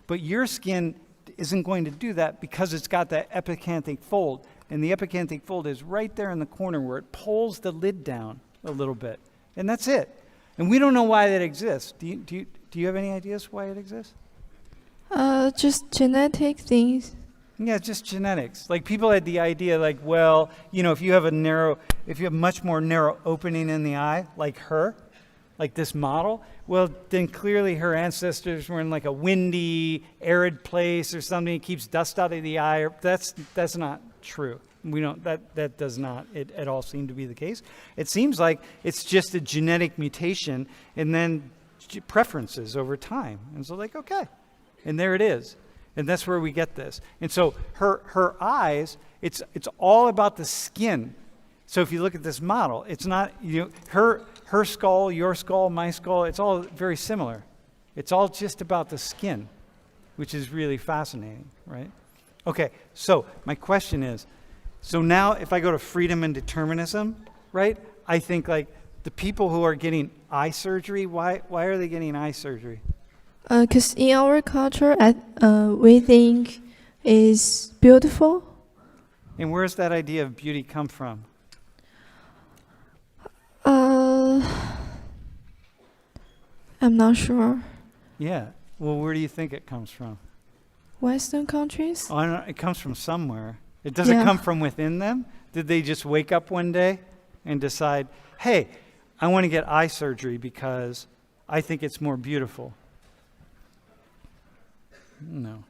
But your skin isn't going to do that because it's got that epicanthic fold. And the epicanthic fold is right there in the corner where it pulls the lid down a little bit. And that's it. And we don't know why that exists. Do you have any ideas why it exists? Just genetic things. Yeah, just genetics. Like people had the idea like, well, if you have much more narrow opening in the eye, like her, like this model, well, then clearly her ancestors were in like a windy, arid place or something. It keeps dust out of the eye. That's not true. We don't. That does not at all seem to be the case. It seems like it's just a genetic mutation and then preferences over time. And so like, okay, and there it is. And that's where we get this. And so her eyes, it's all about the skin. So if you look at this model, it's not, her skull, your skull, my skull, it's all very similar. It's all just about the skin, which is really fascinating, right? Okay, so my question is, so now if I go to freedom and determinism, right? I think like the people who are getting eye surgery, why are they getting eye surgery? Because in our culture, we think is beautiful. And where's that idea of beauty come from? I'm not sure. Yeah. Well, where do you think it comes from? Western countries? Oh, I don't know. It comes from somewhere. It doesn't come from within them? Did they just wake up one day and decide, hey, I want to get eye surgery because I think it's more beautiful? No.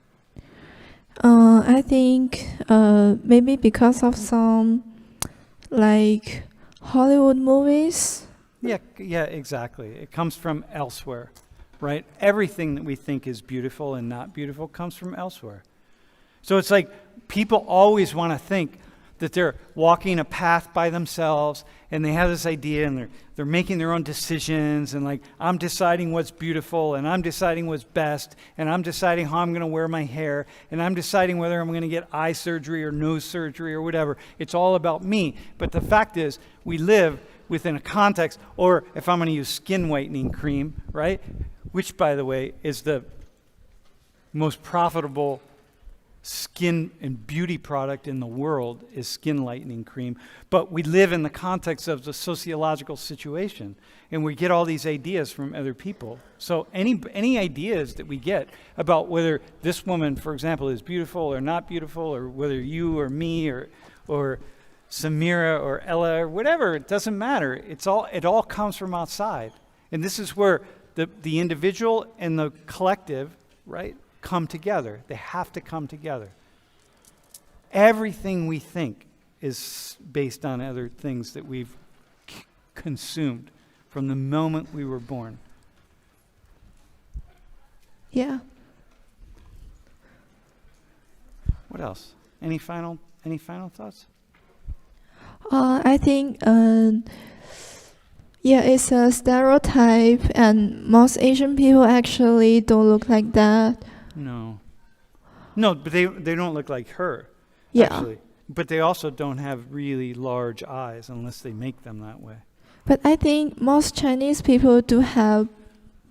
I think maybe because of some like Hollywood movies. Yeah, exactly. It comes from elsewhere, right? Everything that we think is beautiful and not beautiful comes from elsewhere. So it's like people always want to think that they're walking a path by themselves and they have this idea and they're making their own decisions and like, I'm deciding what's beautiful and I'm deciding what's best and I'm deciding how I'm going to wear my hair and I'm deciding whether I'm going to get eye surgery or nose surgery or whatever. It's all about me. But the fact is, we live within a context, or if I'm going to use skin whitening cream, right? Which, by the way, is the most profitable skin and beauty product in the world is skin lightening cream. But we live in the context of the sociological situation, and we get all these ideas from other people. So any ideas that we get about whether this woman, for example, is beautiful or not beautiful, or whether you or me or Samira or Ella or whatever, it doesn't matter. It all comes from outside. And this is where the individual and the collective, right, come together. They have to come together. Everything we think is based on other things that we've consumed from the moment we were born. Yeah. What else? Any final thoughts? I think, it's a stereotype, and most Asian people actually don't look like that. No, but they don't look like her. Yeah. Actually. But they also don't have really large eyes unless they make them that way. But I think most Chinese people do have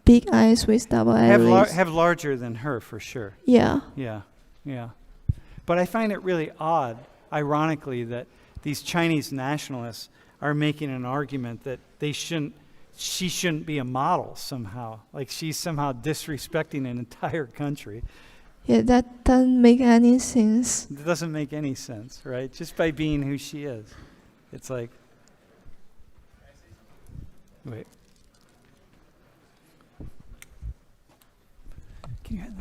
big eyes with double eyelids. Have larger than her for sure. Yeah. Yeah. But I find it really odd, ironically, that these Chinese nationalists are making an argument that she shouldn't be a model somehow. Like she's somehow disrespecting an entire country. Yeah, that doesn't make any sense. It doesn't make any sense, right? Just by being who she is. It's like, wait. Can you hear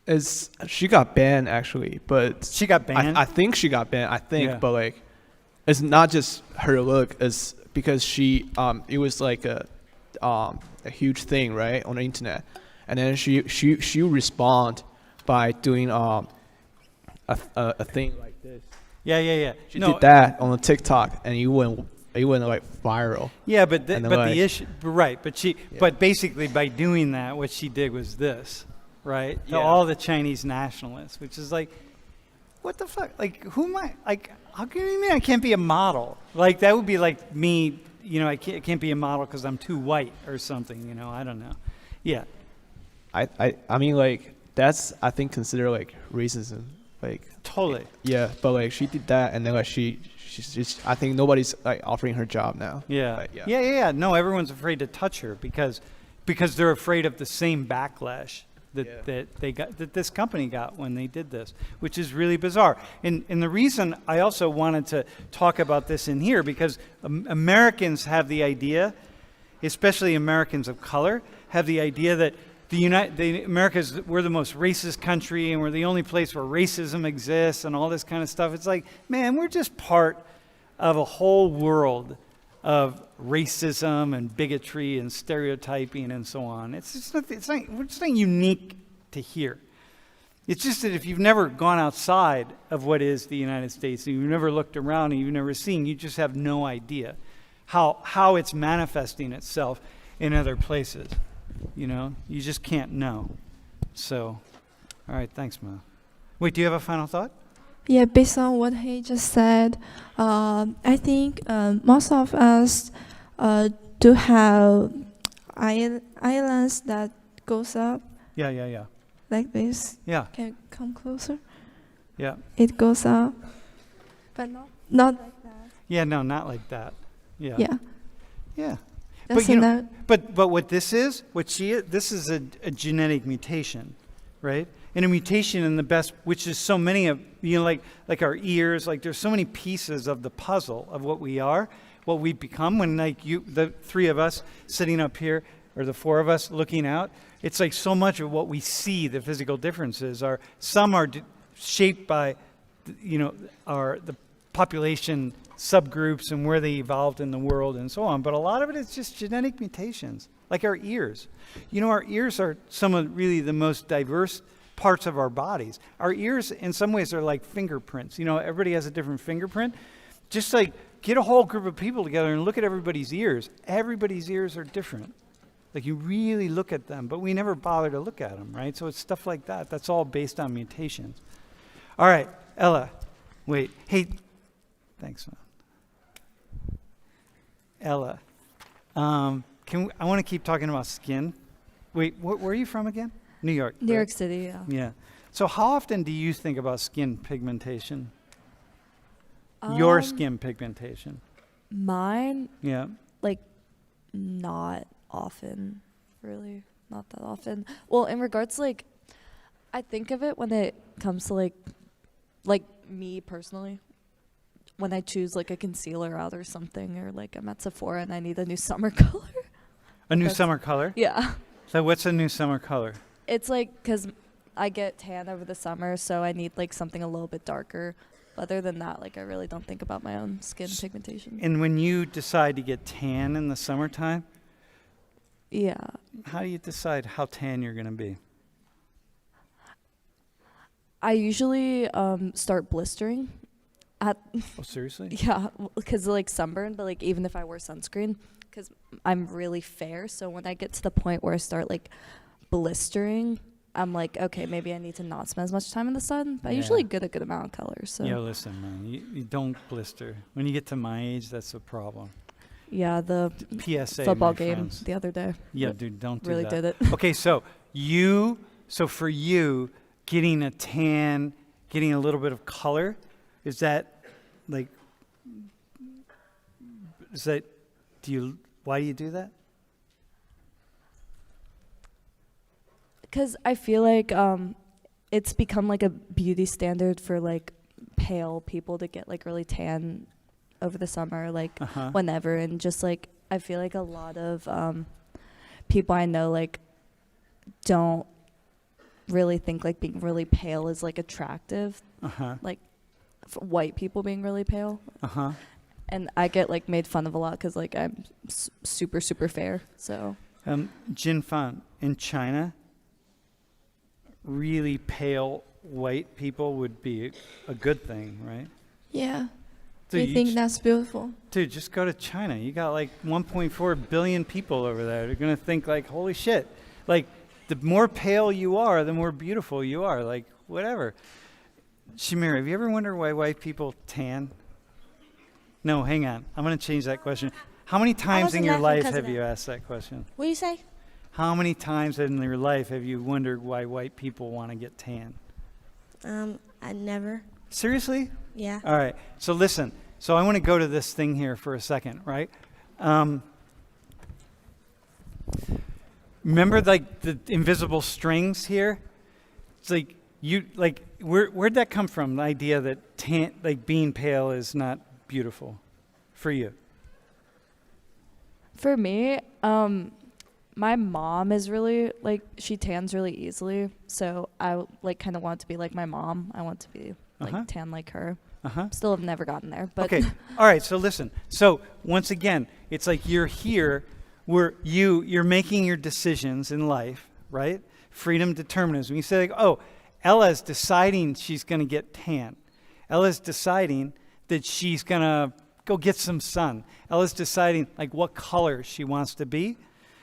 that? She got banned actually, but She got banned? I think she got banned. Yeah. But like, it's not just her look. It's because she it was like a huge thing, right, on the internet, and then she respond by doing a thing like this. Yeah. She did that on the TikTok, and it went like viral. Yeah, but And the like- issue, right? But basically, by doing that, what she did was this, right? Yeah. All the Chinese nationalists, which is like, what the fuck? Like, who am I? Like, how can you mean I can't be a model? Like, that would be like me, I can't be a model because I'm too white or something, I don't know. Yeah. I mean, like, that's, I think, considered like racism. Like, Totally. yeah, but like she did that, and then like she's just, I think nobody's like offering her job now. Yeah. Like, Yeah. No, everyone's afraid to touch her because they're afraid of the same backlash that this company got when they did this, which is really bizarre. And the reason I also wanted to talk about this in here, because Americans have the idea, especially Americans of color, have the idea that we're the most racist country and we're the only place where racism exists and all this kind of stuff. It's like, man, we're just part of a whole world of racism and bigotry and stereotyping and so on. It's not unique to here. It's just that if you've never gone outside of what is the United States and you've never looked around and you've never seen, you just have no idea how it's manifesting itself in other places. You just can't know. So, all right, thanks, Mo. Wait, do you have a final thought? Yeah, based on what he just said, I think most of us do have islands that goes up Yeah. like this. Yeah, Can you come closer? yeah. It goes up, but not like that. Yeah, no, not like that. Yeah. Yeah. But That's enough. but what this is, this is a genetic mutation, right? And a mutation in the best, which is so many of, like our ears, like there's so many pieces of the puzzle of what we are, what we become when like the three of us sitting up here, or the four of us looking out, it's like so much of what we see, the physical differences are, some are shaped by, the population subgroups and where they evolved in the world and so on. But a lot of it is just genetic mutations, like our ears. Our ears are some of really the most diverse parts of our bodies. Our ears, in some ways, are like fingerprints. Everybody has a different fingerprint. Just like get a whole group of people together and look at everybody's ears. Everybody's ears are different. Like you really look at them, but we never bother to look at them, right? So it's stuff like that. That's all based on mutations. All right, Ella. Wait. Hey, thanks, man. Ella, I want to keep talking about skin. Wait, where are you from again? New York. New York right? City, yeah. Yeah. So how often do you think about skin pigmentation? Your skin pigmentation. Mine, Yeah. like, not often, really. Not that often. Well, in regards to, like, I think of it when it comes to, like me personally. When I choose, like, a concealer out or something, or, like, I'm at Sephora and I need a new summer color. A new summer color? Yeah. So what's a new summer color? It's, like, because I get tan over the summer, so I need, like, something a little bit darker. Other than that, like, I really don't think about my own skin pigmentation. And when you decide to get tan in the summertime, Yeah. how do you decide how tan you're going to be? I usually start blistering. Oh, seriously? Yeah, because like sunburn, but like even if I wear sunscreen, because I'm really fair, so when I get to the point where I start like blistering, I'm like, okay, maybe I need to not spend as much time in the sun, but I usually get a good amount of color. So Yeah, listen, man, you don't blister. When you get to my age, that's a problem. yeah, the PSA, football my game friends. the other day. Yeah, dude, don't do Really that. did it. Okay, so for you, getting a tan, getting a little bit of color, is that like, why do you do that? Because I feel like it's become like a beauty standard for like pale people to get like really tan over the summer, like whenever, and just like I feel like a lot of people I know like don't really think like being really pale is like attractive, like white people being really pale. And I get like made fun of a lot because like I'm super fair. So Jin Fan, in China, really pale white people would be a good thing, right? Yeah. Dude, I think that's beautiful. Dude, just go to China. You got like 1.4 billion people over there. They're going to think like, holy shit. Like, the more pale you are, the more beautiful you are. Like, whatever. Shamir, have you ever wondered why white people tan? No, hang on. I'm going to change that question. How many times in wasn't your laughing life 'cause of have that. you asked that question? What do you say? How many times in your life have you wondered why white people want to get tan? I never. Seriously? Yeah. All right. So listen. So I want to go to this thing here for a second, right? Remember like the invisible strings here? It's like where'd that come from? The idea that being pale is not beautiful for you. For me, my mom is really like she tans really easily, so I like kind of want to be like my mom. I want to be like tan like her. Still have never gotten there, but Okay. All right. So listen. So once again, it's like you're here where you're making your decisions in life, right? Freedom, determinism. You say like, oh, Ella's deciding she's going to get tan. Ella's deciding that she's going to go get some sun. Ella's deciding like what color she wants to be.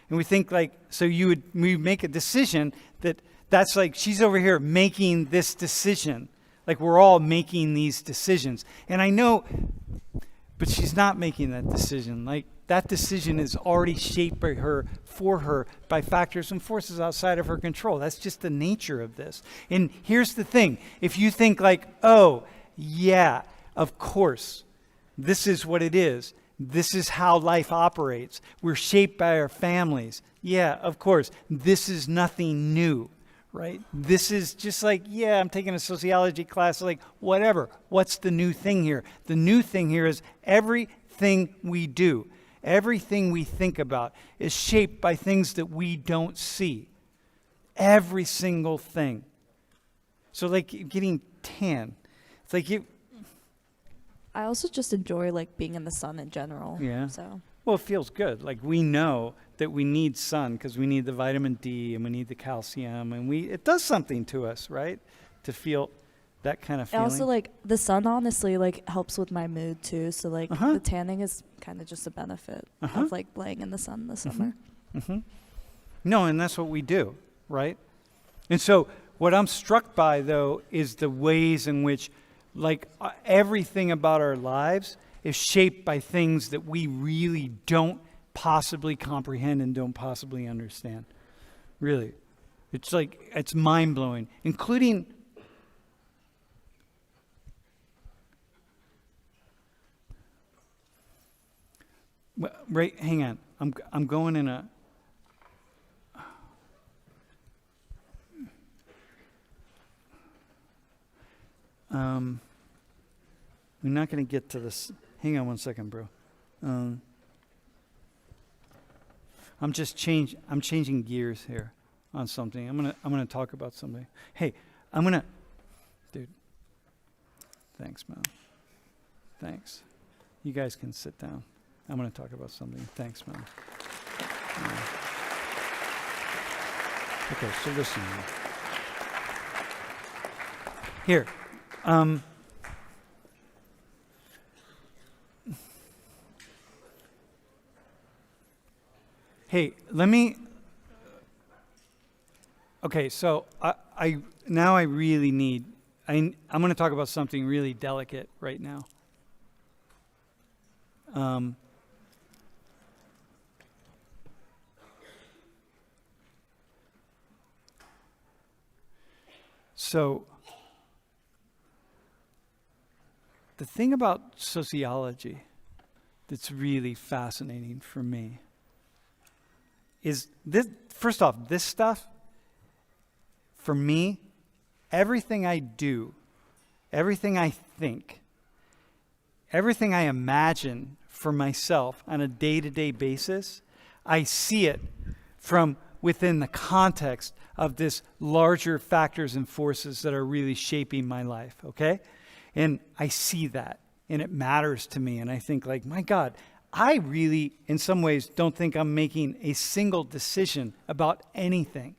And we think like, so we make a decision that's like she's over here making this decision. Like we're all making these decisions. And I know, but she's not making that decision. Like that decision is already shaped by her, for her, by factors and forces outside of her control. That's just the nature of this. And here's the thing. If you think like, oh, yeah, of course, this is what it is. This is how life operates. We're shaped by our families. Yeah, of course. This is nothing new, right? This is just like, yeah, I'm taking a sociology class, like, whatever. What's the new thing here? The new thing here is everything we do, everything we think about is shaped by things that we don't see. Every single thing. So like getting tan, it's like I also just enjoy like being in the sun in general. Yeah. So well, it feels good. Like we know that we need sun because we need the vitamin D and we need the calcium and it does something to us, right? To feel that kind of it feeling. also like the sun honestly like helps with my mood too. So like the tanning is kind of just a benefit of like laying in the sun in the summer. No, and that's what we do, right? And so what I'm struck by though is the ways in which like everything about our lives is shaped by things that we really don't possibly comprehend and don't possibly understand. Really. It's like, it's mind-blowing, including right, hang on. I'm going in a we're not going to get to this. Hang on one second, bro. I'm changing gears here on something. I'm gonna talk about something. Hey, dude. Thanks, man. Thanks. You guys can sit down. I'm gonna talk about something. Thanks, man. Okay, so listen. Here. Hey, let me. Okay, so I really need. I'm going to talk about something really delicate right now. So the thing about sociology that's really fascinating for me is this. First off, this stuff, for me, everything I do, everything I think, everything I imagine for myself on a day-to-day basis, I see it from within the context of this larger factors and forces that are really shaping my life, okay? And I see that, and it matters to me, and I think like, my God, I really, in some ways, don't think I'm making a single decision about anything.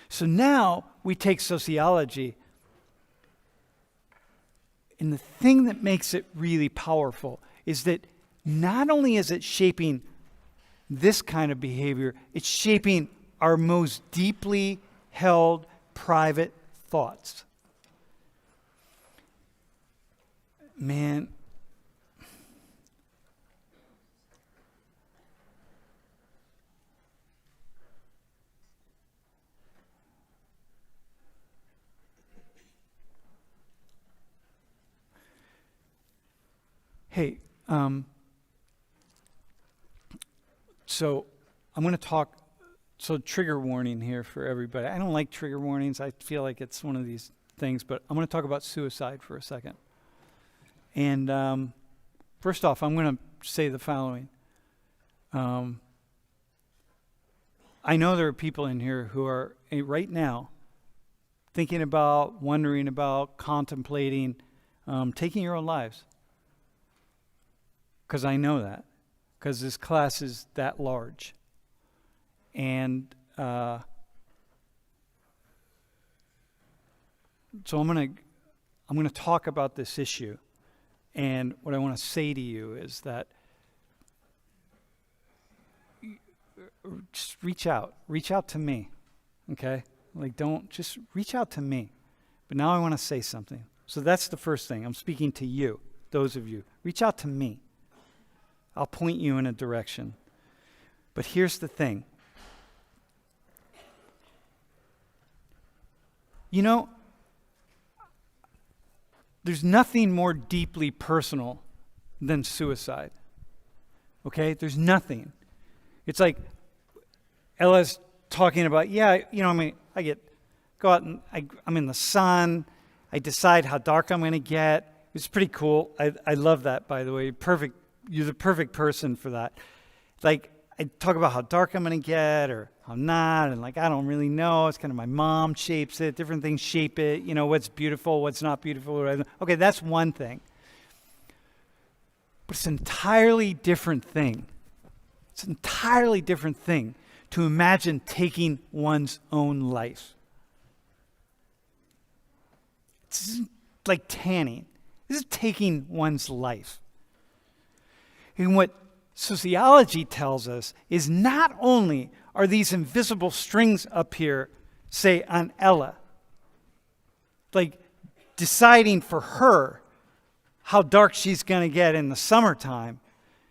So now we take sociology, and the thing that makes it really powerful is that not only is it shaping this kind of behavior, it's shaping our most deeply held private thoughts. Man, hey, so I'm going to talk, so trigger warning here for everybody. I don't like trigger warnings. I feel like it's one of these things, but I'm going to talk about suicide for a second. And first off, I'm going to say the following. I know there are people in here who are right now thinking about, wondering about, contemplating taking your own lives. Because I know that. Because this class is that large. And so I'm going to talk about this issue. And what I want to say to you is that just reach out to me, okay? Like, don't, just reach out to me. But now I want to say something. So that's the first thing. I'm speaking to you, those of you. Reach out to me. I'll point you in a direction. But here's the thing. You know, there's nothing more deeply personal than suicide. Okay? There's nothing. It's like Ella's talking about, I go out and I'm in the sun. I decide how dark I'm going to get. It's pretty cool. I love that, by the way. Perfect. You're the perfect person for that. Like, I talk about how dark I'm going to get or how not, and like, I don't really know. It's kind of my mom shapes it. Different things shape it. You know, what's beautiful, what's not beautiful. Okay, that's one thing. But it's an entirely different thing. It's an entirely different thing to imagine taking one's own life. It's like tanning. This is taking one's life. And what sociology tells us is not only are these invisible strings up here, say, on Ella, like deciding for her how dark she's going to get in the summertime,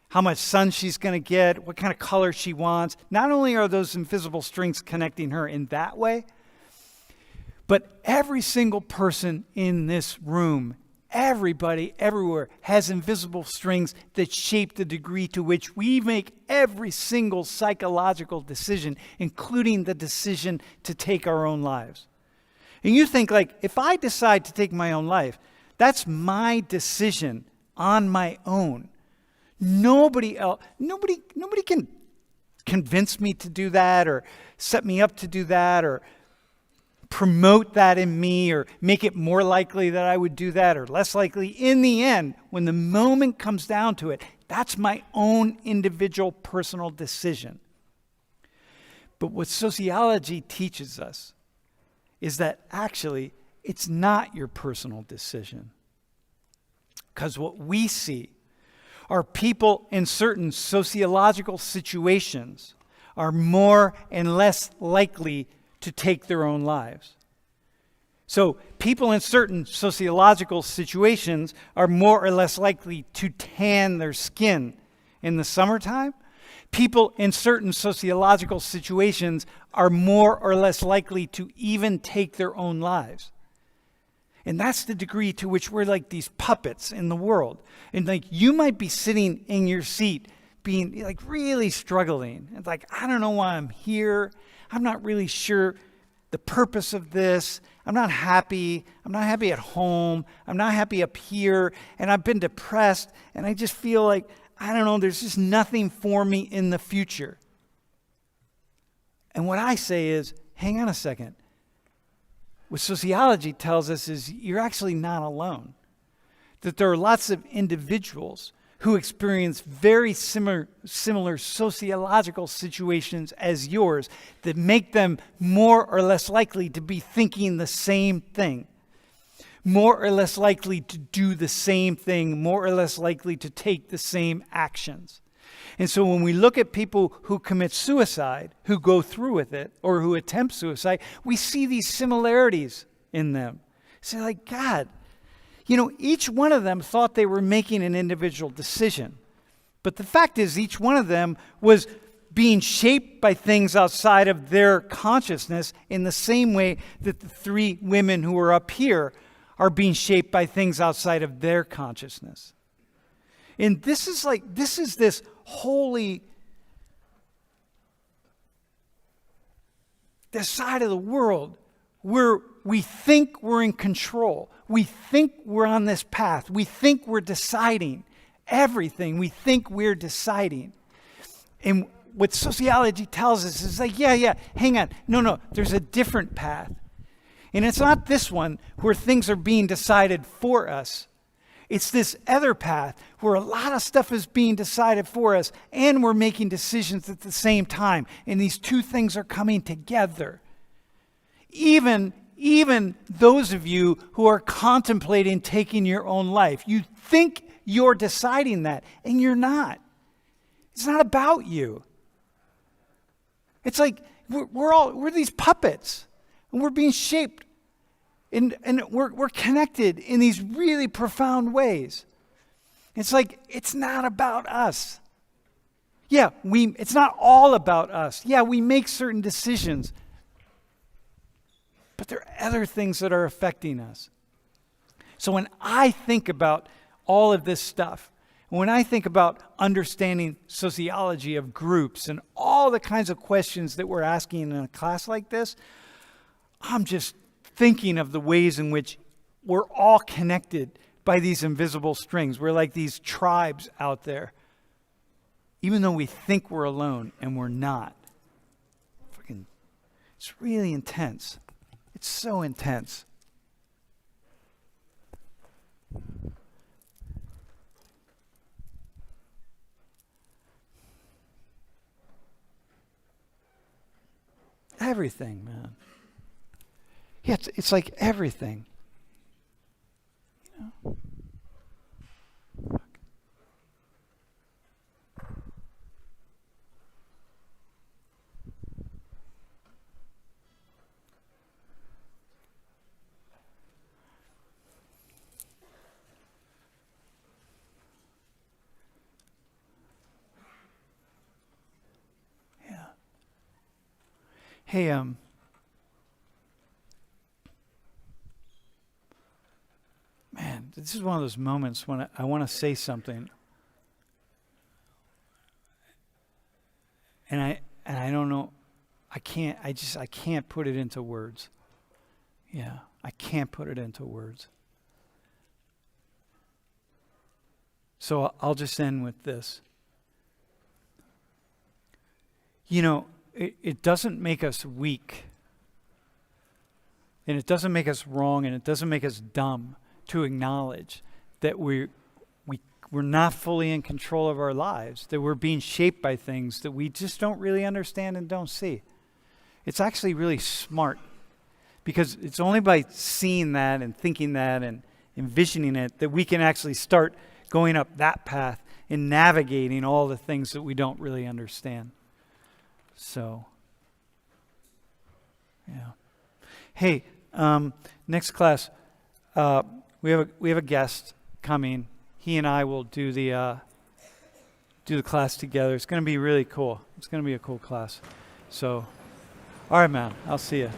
how much sun she's going to get, what kind of color she wants. Not only are those invisible strings connecting her in that way, but every single person in this room, everybody, everywhere, has invisible strings that shape the degree to which we make every single psychological decision, including the decision to take our own lives. And you think, like, if I decide to take my own life, that's my decision on my own. Nobody else, nobody can convince me to do that or set me up to do that or promote that in me or make it more likely that I would do that or less likely. In the end, when the moment comes down to it, that's my own individual personal decision. But what sociology teaches us is that actually it's not your personal decision. Because what we see are people in certain sociological situations are more and less likely to take their own lives. So people in certain sociological situations are more or less likely to tan their skin in the summertime. People in certain sociological situations are more or less likely to even take their own lives. And that's the degree to which we're like these puppets in the world. And like, you might be sitting in your seat being like really struggling. It's like, I don't know why I'm here. I'm not really sure the purpose of this. I'm not happy. I'm not happy at home. I'm not happy up here. And I've been depressed. And I just feel like, I don't know, there's just nothing for me in the future. And what I say is, hang on a second. What sociology tells us is you're actually not alone. That there are lots of individuals who experience very similar sociological situations as yours that make them more or less likely to be thinking the same thing, more or less likely to do the same thing, more or less likely to take the same actions. And so when we look at people who commit suicide, who go through with it, or who attempt suicide, we see these similarities in them. Say, like, God, You know, each one of them thought they were making an individual decision. But the fact is, each one of them was being shaped by things outside of their consciousness in the same way that the three women who are up here are being shaped by things outside of their consciousness. And this is this holy, this side of the world where we think we're in control. We think we're on this path. We think we're deciding everything. We think we're deciding. And what sociology tells us is like, yeah, hang on. No, there's a different path. And it's not this one where things are being decided for us. It's this other path where a lot of stuff is being decided for us and we're making decisions at the same time. And these two things are coming together. Even those of you who are contemplating taking your own life, you think you're deciding that, and you're not. It's not about you. It's like we're these puppets, and we're being shaped, and we're connected in these really profound ways. It's like it's not about us. Yeah, it's not all about us. Yeah, we make certain decisions. But there are other things that are affecting us. So when I think about all of this stuff, when I think about understanding sociology of groups and all the kinds of questions that we're asking in a class like this, I'm just thinking of the ways in which we're all connected by these invisible strings. We're like these tribes out there, even though we think we're alone and we're not. It's really intense. It's so intense. Everything, man. Yeah, it's like everything. You know? Hey, man, this is one of those moments when I want to say something, and I don't know, I can't put it into words. Yeah, I can't put it into words. So I'll just end with this. You know, it doesn't make us weak, and it doesn't make us wrong, and it doesn't make us dumb to acknowledge that we're not fully in control of our lives, that we're being shaped by things that we just don't really understand and don't see. It's actually really smart, because it's only by seeing that and thinking that and envisioning it that we can actually start going up that path and navigating all the things that we don't really understand. So, yeah. Hey, next class, we have a guest coming. He and I will do the class together. It's going to be really cool. It's going to be a cool class. So, all right, man. I'll see you.